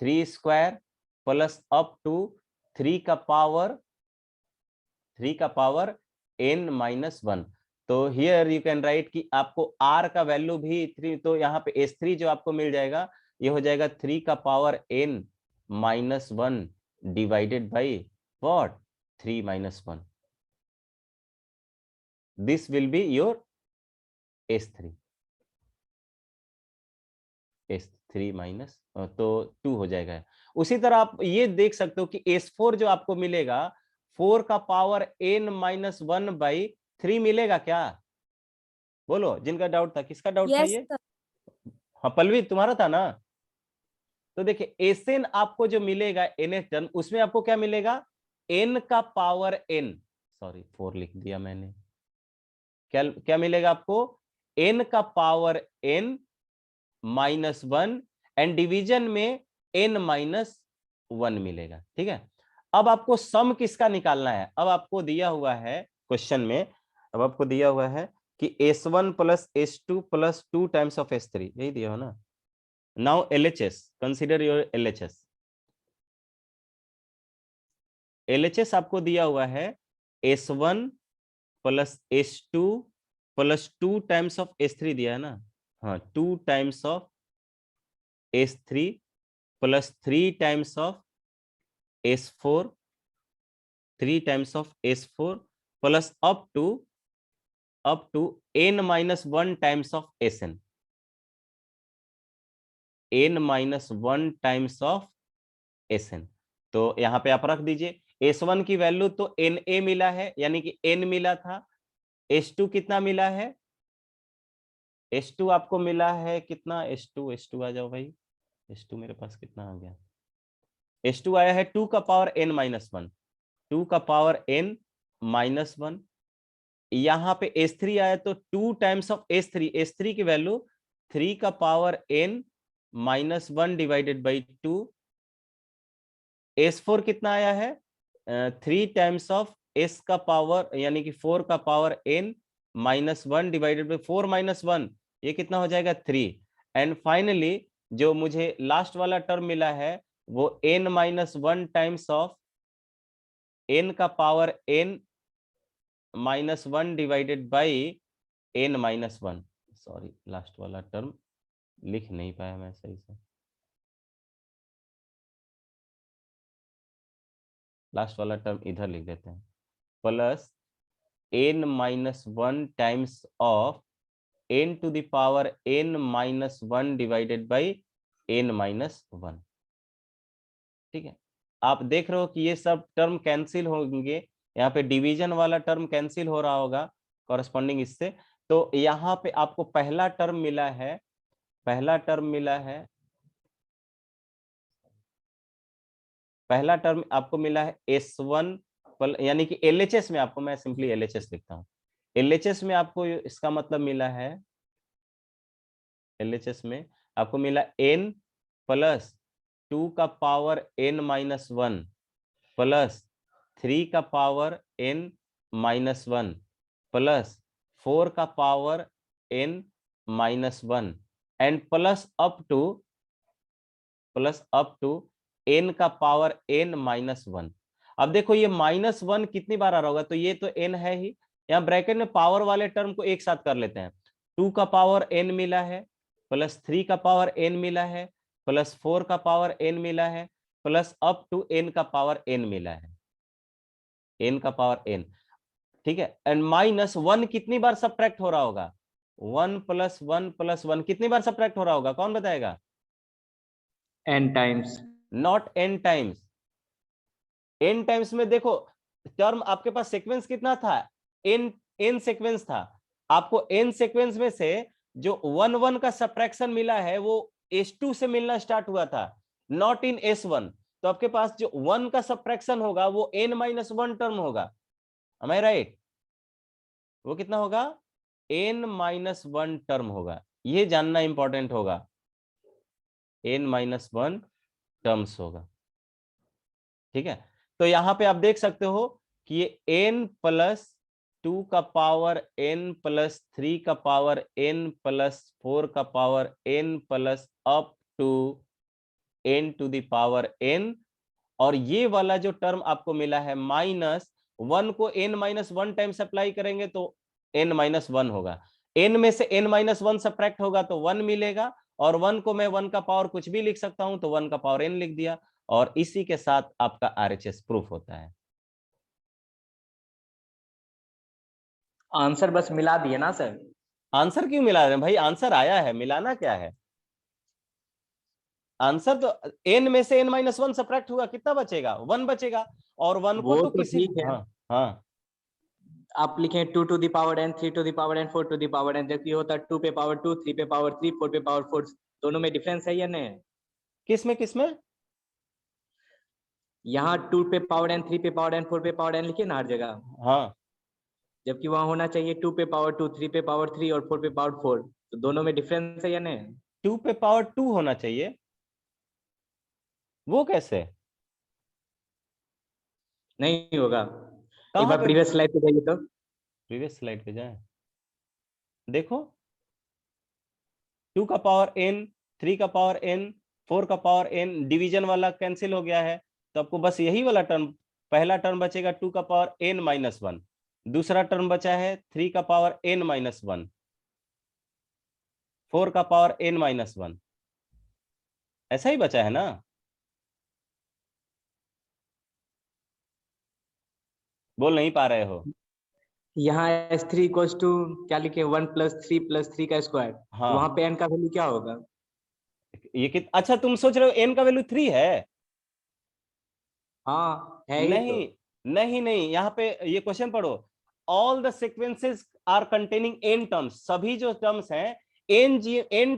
[SPEAKER 1] 3 square plus up to 3 का पावर n-1। तो हियर यू कैन राइट कि आपको r का वैल्यू भी 3, तो यहाँ पे S3 जो आपको मिल जाएगा ये हो जाएगा 3 का power n-1 divided by what, 3-1। This will be your S3 minus, तो 2 हो जाएगा। उसी तरह आप ये देख सकते हो कि S4 जो आपको मिलेगा 4 का पावर n-1 बाई 3 मिलेगा क्या, बोलो जिनका डाउट था, किसका डाउट था
[SPEAKER 2] यस
[SPEAKER 1] ये?
[SPEAKER 2] सर।
[SPEAKER 1] हाँ पल्लवी तुम्हारा था ना। तो देखिए Sn आपको जो मिलेगा nth टर्म, उसमें आपको क्या मिलेगा, n का पावर n, सॉरी 4 लिख दिया मैंने, क्या क्या मिलेगा आपको, n का पावर n-1 एंड डिवीजन में n-1 मिलेगा। ठीक है, अब आपको सम किसका निकालना है, अब आपको दिया हुआ है क्वेश्चन में, अब आपको दिया हुआ है कि S1 plus S2 plus 2 times of S3, यही दिया हो ना। Now LHS, consider your LHS। LHS आपको दिया हुआ है S1 plus S2 plus 2 times of S3 दिया है ना, हाँ 2 times of S3 plus 3 times of S4, 3 times of S4 plus up to n-1 times of Sn, n-1 times of Sn। तो यहां पे आप रख दीजिए, S1 की वैल्यू तो Na मिला है यानी कि n मिला था, S2 कितना मिला है, S2 आपको मिला है कितना, S2 आ जाओ भाई, S2 मेरे पास कितना आ गया, S2 आया है 2 का पावर n-1, 2 का पावर n-1। यहाँ पे S3 आया तो 2 टाइम्स ऑफ S3 की वैल्यू 3 का power n-1 divided by 2। S4 कितना आया है, 3 टाइम्स ऑफ S का पावर यानी कि 4 का पावर n-1 डिवाइडेड बाई 4-1, ये कितना हो जाएगा 3। एंड फाइनली जो मुझे लास्ट वाला टर्म मिला है वो n-1 टाइम्स ऑफ n का power n-1 divided by n-1, sorry last वाला टर्म लिख नहीं पाया मैं सही से, लास्ट वाला टर्म इधर लिख देते हैं, plus n-1 times of n to the power n-1 divided by n-1। ठीक है, आप देख रहे हो कि ये सब टर्म कैंसिल होंगे, यहाँ पे डिवीजन वाला टर्म कैंसिल हो रहा होगा कॉरेस्पॉन्डिंग इससे। तो यहाँ पे आपको पहला टर्म मिला है, पहला टर्म आपको मिला है S1 यानी कि LHS में आपको, मैं सिंपली LHS लिखता हूँ, LHS में आपको इसका मतलब मिला है, LHS में आपको मिला n प्लस 2 का पावर n-1 प्लस 3 का पावर n-1 प्लस 4 का power n-1 and plus up to n का पावर n-1। अब देखो ये -1 कितनी बार आ रहा होगा, तो ये तो n है ही, यहाँ ब्रैकेट में पावर वाले टर्म को एक साथ कर लेते हैं। 2 का पावर n मिला है, प्लस 3 का पावर n मिला है, प्लस 4 का पावर n मिला है, प्लस अप टू n का पावर n मिला है, n का पावर n, ठीक है। एंड -1 कितनी बार सब्ट्रैक्ट हो रहा होगा, 1 + 1 + 1 कितनी बार सब्ट्रैक्ट हो रहा होगा, कौन बताएगा?
[SPEAKER 5] n times.
[SPEAKER 1] Not n times, n times में देखो टर्म आपके पास सीक्वेंस कितना था, n सीक्वेंस था, आपको n सीक्वेंस में से जो 1 1 का सब्ट्रैक्शन मिला है वो s2 से मिलना स्टार्ट हुआ था, नॉट इन s1। तो आपके पास जो 1 का सब्ट्रैक्शन होगा वो n-1 टर्म होगा, am I right? वो कितना होगा, n-1 टर्म होगा, ये जानना इंपॉर्टेंट होगा, n-1 टर्म्स होगा, ठीक है। तो यहां पे आप देख सकते हो कि ये n + 2 का पावर n + 3 का पावर n + 4 का power n plus up to n to the power n, और ये वाला जो टर्म आपको मिला है -1 को n-1 टाइम्स अप्लाई करेंगे तो n-1 होगा, n में से n-1 सब्ट्रैक्ट होगा तो 1 मिलेगा, और 1 को मैं 1 का पावर कुछ भी लिख सकता हूं, तो 1 का पावर n लिख दिया, और इसी के साथ आपका RHS प्रूफ होता है।
[SPEAKER 5] आंसर बस मिला दिए ना सर?
[SPEAKER 1] आंसर क्यों मिला रहे हैं भाई, आंसर आया है, मिलाना क्या है, आंसर तो n में से n-1 सब्ट्रैक्ट हुआ, कितना बचेगा, 1 बचेगा, और 1 को
[SPEAKER 5] वो
[SPEAKER 1] तो
[SPEAKER 5] तो
[SPEAKER 1] किसी,
[SPEAKER 5] ठीक है।
[SPEAKER 1] हाँ हाँ,
[SPEAKER 5] आप लिखें 2 to the power n, 3 to the power n, 4 to the power n, जबकि होता 2 पे पावर 2, 3 पे पावर 3, 4 पे पावर 4, दोनों में डिफरेंस है या नहीं?
[SPEAKER 1] किसमें
[SPEAKER 5] यहाँ 2 पे पावर n, 3 पे पावर n, 4 पे पावर n लिखे ना हर जगह,
[SPEAKER 1] हाँ,
[SPEAKER 5] जबकि वहां होना चाहिए 2 पे पावर 2, 3 पे पावर 3 और 4 पे पावर 4, तो दोनों में डिफरेंस है या नहीं?
[SPEAKER 1] 2 पे पावर 2 होना चाहिए, वो कैसे,
[SPEAKER 5] नहीं होगा। एक
[SPEAKER 1] कहां
[SPEAKER 5] बार
[SPEAKER 1] पे,
[SPEAKER 5] प्रीवियस स्लाइड पे जाइए तो।
[SPEAKER 1] प्रीवियस स्लाइड पे जाएं, देखो 2 का पावर n, 3 का पावर n, 4 का पावर n, डिवीजन वाला कैंसिल हो गया है, तो आपको बस यही वाला टर्म, पहला टर्म बचेगा 2 का पावर n-1, दूसरा टर्म बचा है 3 का पावर n-1, 4 का पावर n-1, ऐसा ही बचा है ना, बोल नहीं पा रहे हो,
[SPEAKER 5] यहाँ S3 इक्वल्स टू क्या लिखे, 1 + 3 + 3 का स्क्वायर, तो वहां
[SPEAKER 1] हाँ,
[SPEAKER 5] पे n का वैल्यू क्या होगा?
[SPEAKER 1] ये अच्छा तुम सोच रहे हो n का वैल्यू 3 है,
[SPEAKER 5] हाँ है ही तो।
[SPEAKER 1] नहीं नहीं, यहाँ पे ये क्वेश्चन पढ़ो, all the sequences are containing n terms, सभी जो टर्म्स हैं n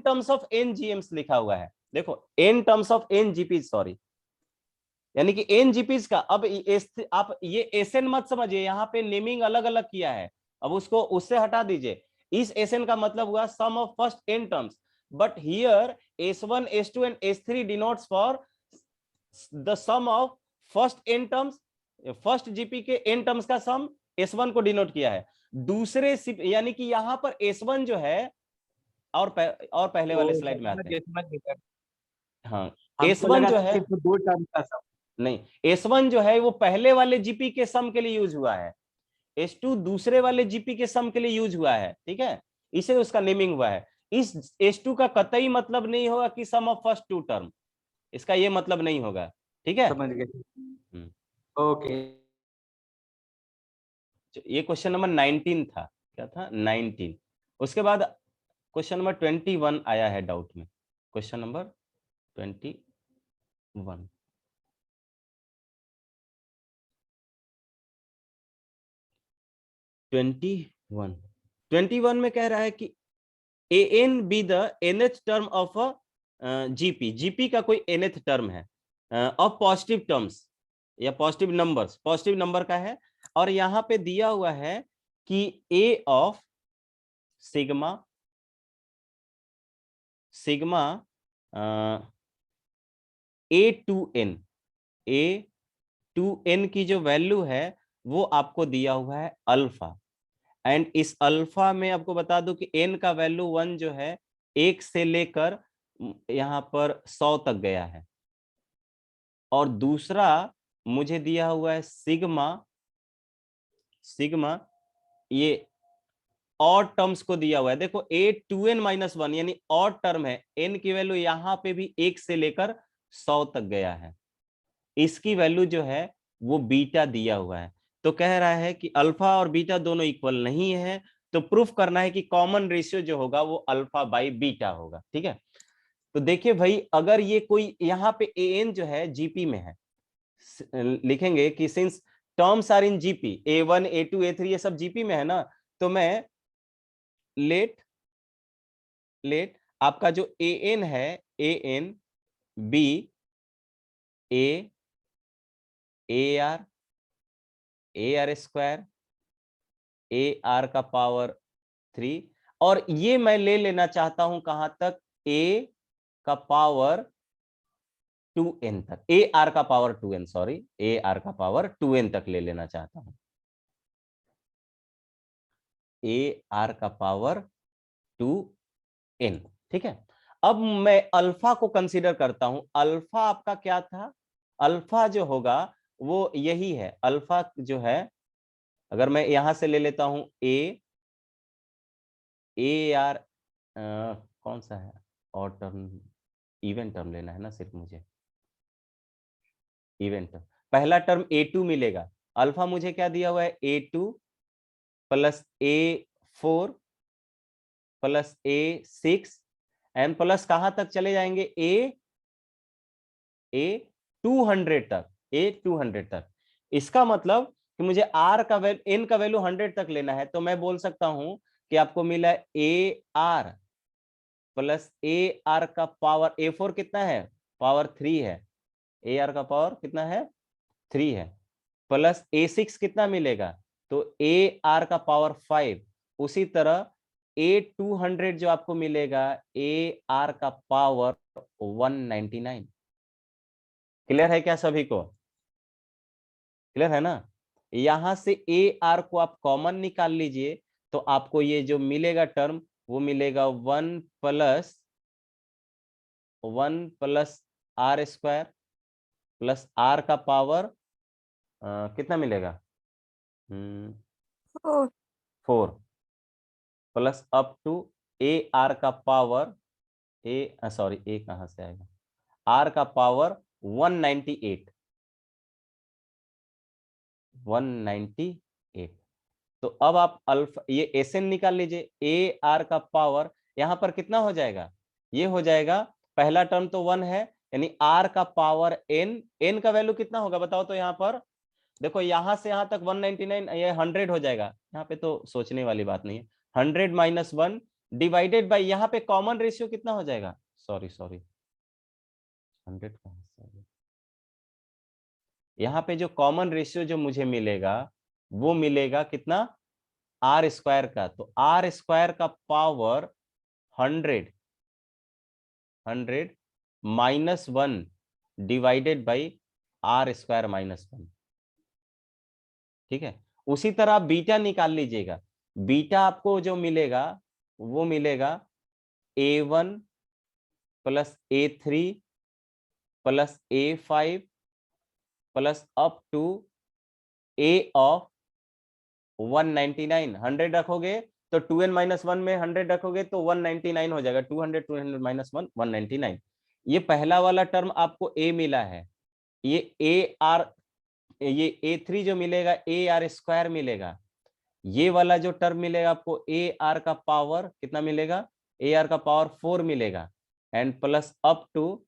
[SPEAKER 1] terms of n GMs लिखा हुआ है, देखो n terms of n GPs, sorry, यानी कि n GPs का, अब आप ये SN मत समझिए, यहाँ पे नेमिंग अलग अलग किया है, अब उसको उससे हटा दीजिए, इस SN का मतलब हुआ sum of first n terms, but here S1 S2 and S3 denotes for the sum of first n terms, first GP के n टर्म्स का सम S1 को डिनोट किया है, दूसरे यानी कि यहाँ पर S1 जो है, और पहले वाले स्लाइड में आते हैं, हाँ,
[SPEAKER 5] हमको
[SPEAKER 1] S1
[SPEAKER 5] लगा
[SPEAKER 1] जो है,
[SPEAKER 5] सिर्फ दो टर्म का सम।
[SPEAKER 1] नहीं, S1 जो है वो पहले वाले GP के सम के लिए यूज हुआ है, S2 दूसरे वाले GP के सम के लिए यूज हुआ है, ठीक है, इसे उसका नेमिंग हुआ है, इस S2 का कतई मतलब नहीं होगा कि सम ऑफ फर्स्ट 2 टर्म, इसका ये मतलब नहीं होगा, ठीक है।
[SPEAKER 5] समझ गए। ओके।
[SPEAKER 1] ये क्वेश्चन नंबर 19 था, क्या था 19, उसके बाद क्वेश्चन नंबर 21 आया है डाउट में, क्वेश्चन नंबर 21, 21 में कह रहा है कि an be the nth term of a GP का कोई nth टर्म है ऑफ पॉजिटिव टर्म्स या पॉजिटिव नंबर्स, पॉजिटिव नंबर का है, और यहां पे दिया हुआ है कि a of sigma A2n, A2n की जो वैल्यू है वो आपको दिया हुआ है अल्फा, एंड इस अल्फा में आपको बता दूं कि n का वैल्यू 1 जो है 1 से लेकर यहां पर 100 तक गया है, और दूसरा मुझे दिया हुआ है सिग्मा, सिग्मा ये और टर्म्स को दिया हुआ है। देखो A2n-1 यानी और टर्म है, n की वैल्यू यहां पे भी 1 से लेकर 100 तक गया है, इसकी वैल्यू जो है वो बीटा दिया हुआ है। तो कह रहा है कि अल्फा और बीटा दोनों इक्वल नहीं है, तो प्रूफ करना है कि कॉमन रेशियो जो होगा वो अल्फा बाई बीटा होगा। ठीक है, तो देखिए भाई, अगर ये कोई यहाँ पे an जो है जीपी में है, लिखेंगे कि since terms are in GP, A1 A2 A3 ये सब जीपी में है ना, तो मैं लेट आपका जो an है, an b a ar square ar का पावर 3, और ये मैं ले लेना चाहता हूं कहां तक, a का पावर 2n तक, ar का पावर 2n, सॉरी ar का पावर 2n तक ले लेना चाहता हूं, ar का पावर 2n। ठीक है, अब मैं अल्फा को कंसीडर करता हूं। अल्फा आपका क्या था, अल्फा जो होगा वो यही है, अल्फा जो है अगर मैं यहां से ले लेता हूं ar कौन सा है और टर्म, इवन टर्म लेना है ना सिर्फ मुझे, इवन टर्म, पहला टर्म a2 मिलेगा, अल्फा मुझे क्या दिया हुआ है a2 plus a4 plus a6 and plus कहां तक चले जाएंगे, a200 तक, a200 तक। इसका मतलब कि मुझे r का वैल्यू, n का वैल्यू 100 तक लेना है, तो मैं बोल सकता हूं कि आपको मिला ar प्लस ar का पावर, a4 कितना है, पावर 3 है, ar का पावर कितना है, 3 है, प्लस a6 कितना मिलेगा, तो ar का पावर 5, उसी तरह a200 जो आपको मिलेगा ar का पावर 199। क्लियर है क्या सभी को, क्लियर है ना? यहां से ar को आप कॉमन निकाल लीजिए, तो आपको ये जो मिलेगा टर्म वो मिलेगा 1 plus r square plus r का पावर कितना मिलेगा,
[SPEAKER 2] 4
[SPEAKER 1] 4 plus up to a r का पावर, सॉरी ए कहां से आएगा, आर का पावर 198, 198। तो अब आप अल्फा ये एसएन निकाल लीजिए, ए आर का पावर यहां पर कितना हो जाएगा, ये हो जाएगा, पहला टर्म तो 1 है, यानी आर का पावर एन, एन का वैल्यू कितना होगा बताओ तो, यहां पर देखो यहां से यहां तक 199, ये 100 हो जाएगा, यहाँ पे तो सोचने वाली बात नहीं है, 100 माइनस 1 डिवाइडेड बाई, यहाँ पे कॉमन रेशियो कितना हो जाएगा, सॉरी 100 कहां से आ गया? यहाँ पे जो कॉमन रेशियो जो मुझे मिलेगा वो मिलेगा कितना, आर स्क्वायर का, तो आर स्क्वायर का power 100 minus 1 divided by r square minus 1। ठीक है, उसी तरह आप बीटा निकाल लीजिएगा, बीटा आपको जो मिलेगा वो मिलेगा a1 plus a3 plus a5 plus up to a of 199, 100 रखोगे तो 2n माइनस 1 में 100 रखोगे तो 199 हो जाएगा, 200 माइनस 1 199। ये पहला वाला टर्म आपको a मिला है, ये ar, ये a3 जो मिलेगा ar स्क्वायर मिलेगा, ये वाला जो टर्म मिलेगा आपको ar का पावर कितना मिलेगा, ar का पावर 4 मिलेगा, and plus up to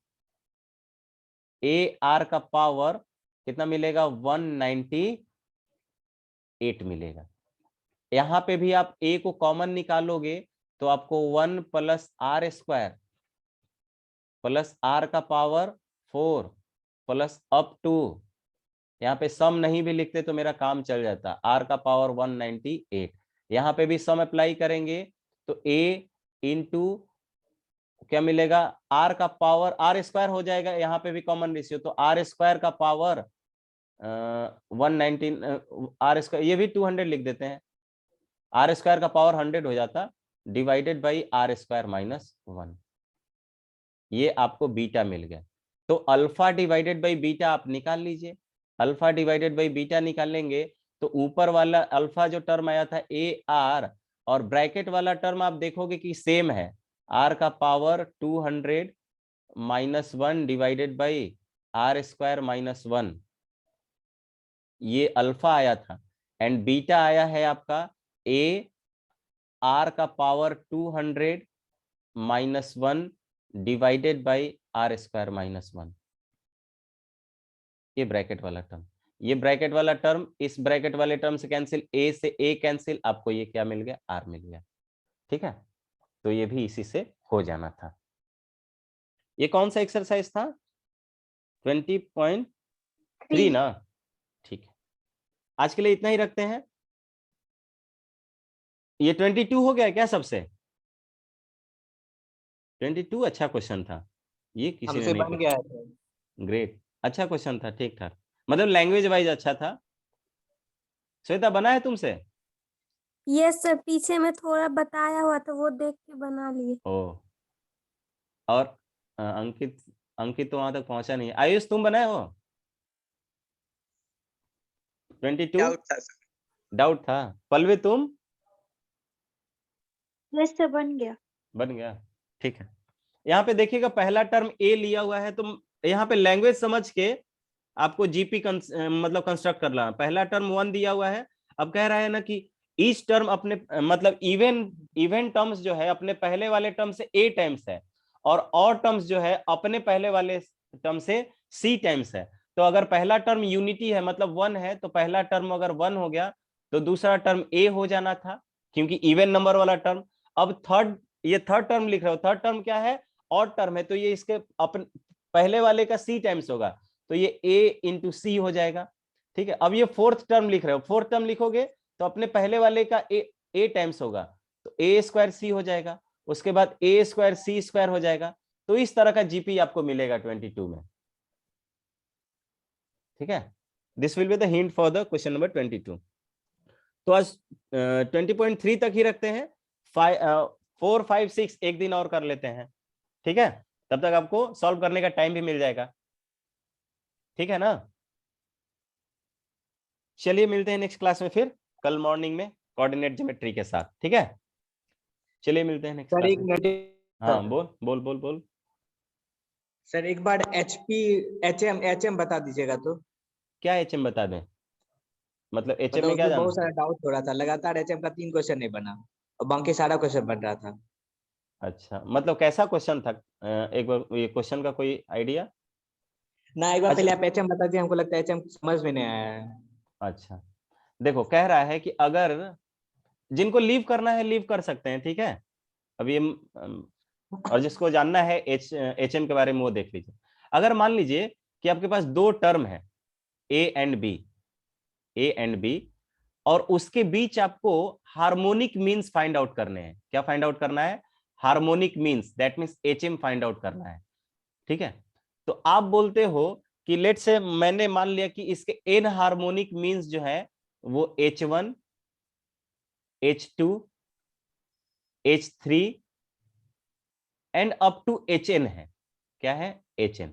[SPEAKER 1] ar का पावर कितना मिलेगा, 198 मिलेगा। यहां पे भी आप a को कॉमन निकालोगे तो आपको 1 plus r square plus r का पावर 4 प्लस अप टू, यहाँ पे सम नहीं भी लिखते तो मेरा काम चल जाता, आर का पावर 198, यहाँ पे भी सम अप्लाई करेंगे तो a इंटू क्या मिलेगा, आर का पावर, आर स्क्वायर हो जाएगा, यहाँ पे भी कॉमन रेशियो, तो आर स्क्वायर का पावर 119, आर स्क्वायर, ये भी 200 लिख देते हैं, आर स्क्वायर का पावर 100 हो जाता, divided by r square minus 1, ये आपको बीटा मिल गया। तो अल्फा डिवाइडेड बाई बीटा आप निकाल लीजिए, अल्फा डिवाइडेड बाई बीटा निकालेंगे तो ऊपर वाला अल्फा जो टर्म आया था ए आर, और ब्रैकेट वाला टर्म आप देखोगे कि सेम है, आर का power 200 minus 1 divided by r square minus 1, ये अल्फा आया था, एंड बीटा आया है आपका ए आर का power 200 minus 1 divided by r square minus 1, ये ब्रैकेट वाला टर्म, ये ब्रैकेट वाला टर्म इस ब्रैकेट वाले टर्म से कैंसिल, ए से ए कैंसिल, आपको ये क्या मिल गया, आर मिल गया। ठीक है, तो ये भी इसी से हो जाना था। ये कौन सा एक्सरसाइज था, 20.3 ना, ठीक है, आज के लिए इतना ही रखते हैं। ये 22 हो गया क्या सबसे, 22 अच्छा क्वेश्चन था, ये किसी ने
[SPEAKER 5] हमसे
[SPEAKER 1] नहीं
[SPEAKER 5] बन गया है सर।
[SPEAKER 1] ग्रेट, अच्छा क्वेश्चन था, ठीक ठाक, मतलब लैंग्वेज वाइज अच्छा था। श्वेता बना है तुमसे,
[SPEAKER 2] यस सर, पीछे में थोड़ा बताया हुआ था वो देख के बना लिए।
[SPEAKER 1] ओ, और अंकित, अंकित तो वहां तक पहुंचा नहीं, आयुष तुम बनाए हो 22,
[SPEAKER 6] डाउट था सर।
[SPEAKER 1] डाउट था, पल्लवी तुम,
[SPEAKER 7] यस सर बन गया।
[SPEAKER 1] बन गया, ठीक है। यहाँ पे देखिएगा पहला टर्म ए लिया हुआ है, तो यहाँ पे लैंग्वेज समझ के आपको जीपी मतलब कंस्ट्रक्ट करना, पहला टर्म 1 दिया हुआ है, अब कह रहा है ना कि ईच टर्म अपने मतलब इवन टर्म्स जो है अपने पहले वाले टर्म से ए टाइम्स है, और टर्म्स जो है अपने पहले वाले टर्म से सी टाइम्स है। तो अगर पहला टर्म यूनिटी है मतलब 1 है, तो पहला टर्म अगर 1 हो गया तो दूसरा टर्म ए हो जाना था, क्योंकि इवन नंबर वाला टर्म। अब थर्ड, ये थर्ड टर्म लिख रहे हो, थर्ड टर्म क्या है, ऑड टर्म है, तो ये इसके अपने पहले वाले का सी टाइम्स होगा, तो ये ए इंटू सी हो जाएगा। ठीक है, अब ये फोर्थ टर्म लिख रहे हो, फोर्थ टर्म लिखोगे तो अपने पहले वाले का ए टाइम्स होगा, तो ए स्क्वायर सी हो जाएगा, उसके बाद ए स्क्वायर सी स्क्वायर हो जाएगा। तो इस तरह का जीपी आपको मिलेगा 22 में। ठीक है, this will be the hint for the question number 22। तो आज 20.3 तक ही रखते हैं, 4, 5, 6 एक दिन और कर लेते हैं। ठीक है, तब तक आपको सॉल्व करने का टाइम भी मिल जाएगा। ठीक है ना, चलिए मिलते हैं नेक्स्ट क्लास में फिर कल मॉर्निंग में कोऑर्डिनेट ज्योमेट्री के साथ। ठीक है, चलिए मिलते हैं नेक्स्ट
[SPEAKER 5] सर
[SPEAKER 1] क्लास
[SPEAKER 5] एक
[SPEAKER 1] में।
[SPEAKER 5] मिनट,
[SPEAKER 1] हाँ बोल बोल बोल बोल।
[SPEAKER 5] सर एक बार एचपी एचएम बता दीजिएगा तो।
[SPEAKER 1] क्या एचएम बता दें, मतलब एचएम
[SPEAKER 5] मतलब
[SPEAKER 1] में क्या
[SPEAKER 5] उसमें
[SPEAKER 1] जाना,
[SPEAKER 5] बहुत सारा डाउट हो रहा था, लगातार एचएम का 3 क्वेश्चन नहीं बना और बाकी सारा क्वेश्चन बन रहा था।
[SPEAKER 1] अच्छा मतलब कैसा क्वेश्चन था, एक बार ये क्वेश्चन का कोई आइडिया।
[SPEAKER 5] ना एक बार
[SPEAKER 1] अच्छा,
[SPEAKER 5] पहले आप एचएम बता दिए, हमको लगता है एचएम समझ में नहीं आया है।
[SPEAKER 1] अच्छा देखो कह रहा है कि अगर जिनको लीव करना है लीव कर सकते हैं, ठीक है, अभी हम और जिसको जानना है एचएम के बारे में वो देख लीजिए। अगर मान लीजिए कि आपके पास दो टर्म है ए एंड बी, और उसके बीच आपको हार्मोनिक मीन्स फाइंड आउट करने हैं। क्या फाइंड आउट करना है, harmonic means, that means HM find out करना है। ठीक है, तो आप बोलते हो कि लेट से मैंने मान लिया कि इसके एन हार्मोनिक मीन्स जो है वो H1, H2, H3 and up to Hn है। क्या है, Hn।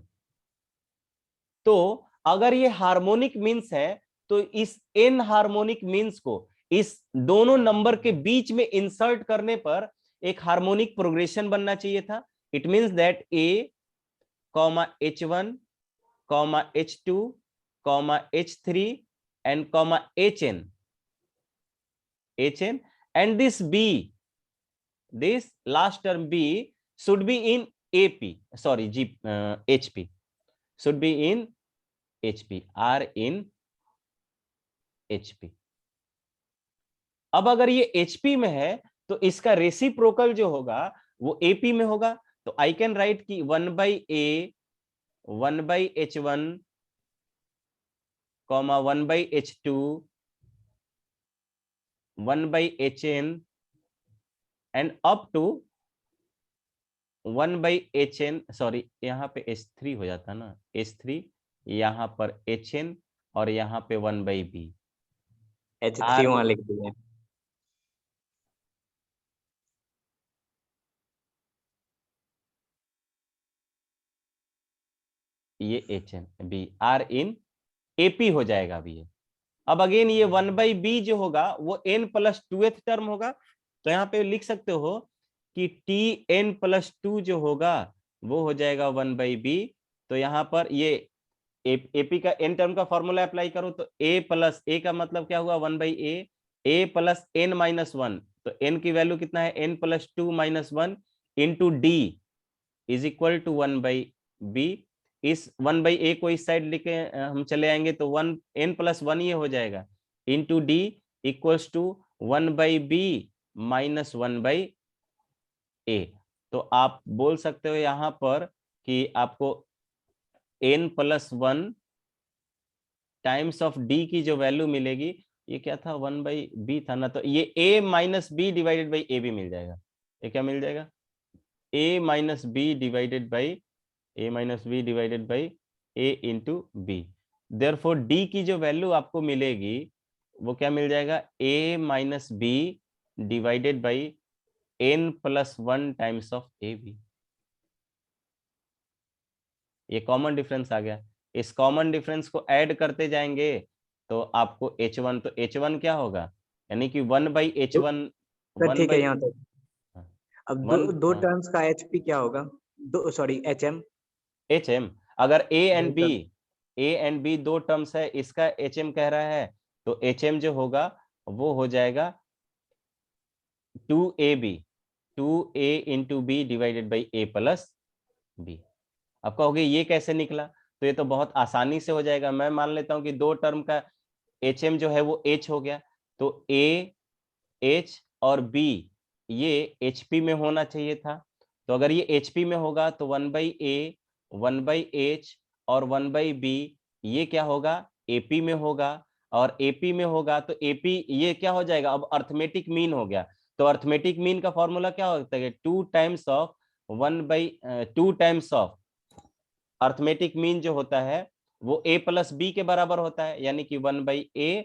[SPEAKER 1] तो अगर ये हार्मोनिक मीन्स है तो इस एन हार्मोनिक मीन्स को इस दोनों नंबर के बीच में इंसर्ट करने पर एक हार्मोनिक प्रोग्रेशन बनना चाहिए था। It means that A, H1, H2, H3 and Hn, and this B, this last term B should be in AP, sorry HP, should be in HP, are in HP। अब अगर ये HP में है तो इसका रेसिप्रोकल जो होगा वो AP में होगा। तो आई कैन राइट कि 1/A 1/H1, 1/H2, 1/Hn and up to 1/hn, sorry यहाँ पे h3 हो जाता ना, h3 यहाँ पर hn और यहाँ पे 1/b।
[SPEAKER 5] H3 वहां लिख दिए।
[SPEAKER 1] ये hn b r in ap हो जाएगा अभी ये। अब अगेन ये 1/b जो होगा वो n प्लस 2th टर्म होगा, तो यहाँ पे लिख सकते हो कि tn+2 जो होगा वो हो जाएगा 1/b। तो यहाँ पर ये एपी का n टर्म का फॉर्मूला अप्लाई करो तो a प्लस a का मतलब क्या हुआ 1/a, a प्लस n-1, तो n की वैल्यू कितना है n+2 - 1 into d is equal to 1/b। इस 1/a को इस साइड लेके हम चले आएंगे तो 1n+1 ये हो जाएगा into d equals to 1/b - 1/a। तो आप बोल सकते हो यहाँ पर कि आपको n+1 टाइम्स ऑफ d की जो वैल्यू मिलेगी, ये क्या था 1/b था ना, तो ये a - b divided by a भी मिल जाएगा। ये क्या मिल जाएगा a - b divided by a into b। Therefore d की जो वैल्यू आपको मिलेगी वो क्या मिल जाएगा a - b divided by n+1 times of a b। ये कॉमन डिफरेंस आ गया। इस कॉमन डिफरेंस को ऐड करते जाएंगे तो आपको h1, तो h1 क्या होगा यानी कि 1/h1
[SPEAKER 5] सर ठीक है
[SPEAKER 1] 1/,
[SPEAKER 5] यहाँ तक।
[SPEAKER 1] हाँ,
[SPEAKER 5] अब
[SPEAKER 1] वन,
[SPEAKER 5] दो
[SPEAKER 1] हाँ,
[SPEAKER 5] टर्म्स का HP क्या होगा? दो सॉरी HM।
[SPEAKER 1] hm अगर a एंड
[SPEAKER 5] दो
[SPEAKER 1] b दो टर्म्स है, इसका hm कह रहा है, तो hm जो होगा वो हो जाएगा 2ab 2a into b divided by a plus b। अब कहोगे ये कैसे निकला, तो ये तो बहुत आसानी से हो जाएगा। मैं मान लेता हूं कि दो टर्म का hm जो है वो h हो गया, तो a h और b ये hp में होना चाहिए था। तो अगर ये hp में होगा तो 1/a 1/h और 1/b ये क्या होगा ap में होगा, और ap में होगा तो ap ये क्या हो जाएगा अब अर्थमेटिक मीन हो गया। तो अर्थमेटिक मीन का फॉर्मूला क्या होता है 2 times of 2 times of arithmetic mean जो होता है वो a प्लस b के बराबर होता है, यानी कि 1/a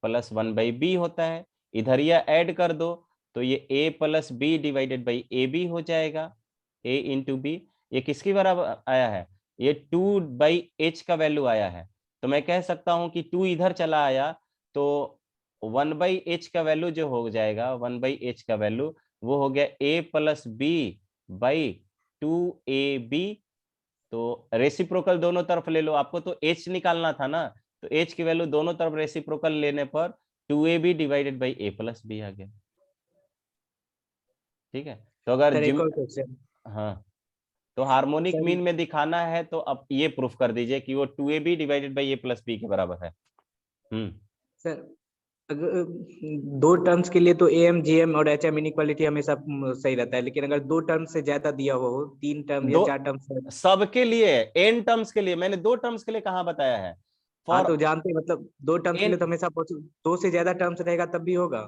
[SPEAKER 1] प्लस 1/b होता है। इधर यह ऐड कर दो तो ये a plus b divided by a b हो जाएगा, a इंटू बी। ये किसके बराबर आया है, ये 2/h का वैल्यू आया है। तो मैं कह सकता हूं कि 2 इधर चला आया तो 1/h का वैल्यू जो हो जाएगा 1/h का वैल्यू वो हो गया a plus b by 2ab। तो रेसिप्रोकल दोनों तरफ ले लो, आपको तो h निकालना था ना, तो h की वैल्यू दोनों तरफ रेसिप्रोकल लेने पर 2ab divided by a plus b आ गया। ठीक है, तो अगर
[SPEAKER 5] सर एक और क्वेश्चन।
[SPEAKER 1] हाँ, तो हार्मोनिक
[SPEAKER 5] सर
[SPEAKER 1] मीन में दिखाना है तो अब ये प्रूफ कर दीजिए कि वो 2ab divided by a plus b के बराबर है।
[SPEAKER 5] सर अगर दो टर्म्स के लिए तो AM GM और HM इनइक्वालिटी हमेशा सही रहता है, लेकिन अगर दो टर्म से ज्यादा दिया हुआ हो, 3 टर्म या 4 टर्म्स,
[SPEAKER 1] सबके लिए n टर्म्स के लिए, मैंने 2 टर्म्स के लिए कहाँ बताया है
[SPEAKER 5] हाँ
[SPEAKER 1] फॉर
[SPEAKER 5] तो जानते हैं मतलब 2 टर्म्स के
[SPEAKER 1] n
[SPEAKER 5] लिए तो हमेशा 2 से ज्यादा टर्म्स रहेगा तब भी होगा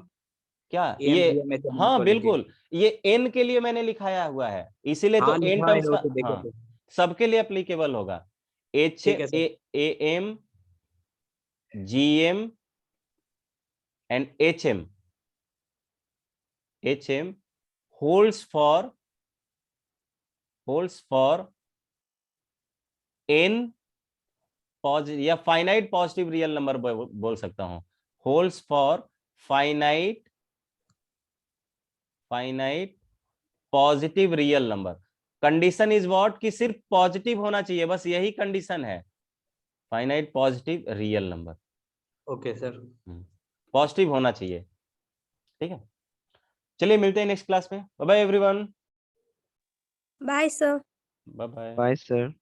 [SPEAKER 1] क्या
[SPEAKER 5] AM
[SPEAKER 1] ये,
[SPEAKER 5] GM HM
[SPEAKER 1] हाँ
[SPEAKER 5] इनइक्वालिटी।
[SPEAKER 1] बिल्कुल, ये n के लिए मैंने लिखाया हुआ है, इसीलिए तो
[SPEAKER 5] हाँ
[SPEAKER 1] n
[SPEAKER 5] लिखा है
[SPEAKER 1] टर्म्स
[SPEAKER 5] वो
[SPEAKER 1] का,
[SPEAKER 5] तो देखे
[SPEAKER 1] हाँ
[SPEAKER 5] थे।
[SPEAKER 1] सबके लिए एप्लीकेबल होगा। h
[SPEAKER 5] ठीक है सर।
[SPEAKER 1] am gm and hm holds for n positive या फाइनाइट पॉजिटिव रियल नंबर बोल सकता हूं, holds for finite positive real number. Condition is what कि सिर्फ पॉजिटिव होना चाहिए, बस यही कंडीशन है, finite positive real number
[SPEAKER 5] okay sir.
[SPEAKER 1] Positive होना चाहिए। ठीक है, चलिए मिलते हैं नेक्स्ट क्लास में। Bye bye everyone.
[SPEAKER 2] Bye sir.
[SPEAKER 1] Bye bye.
[SPEAKER 3] Bye sir.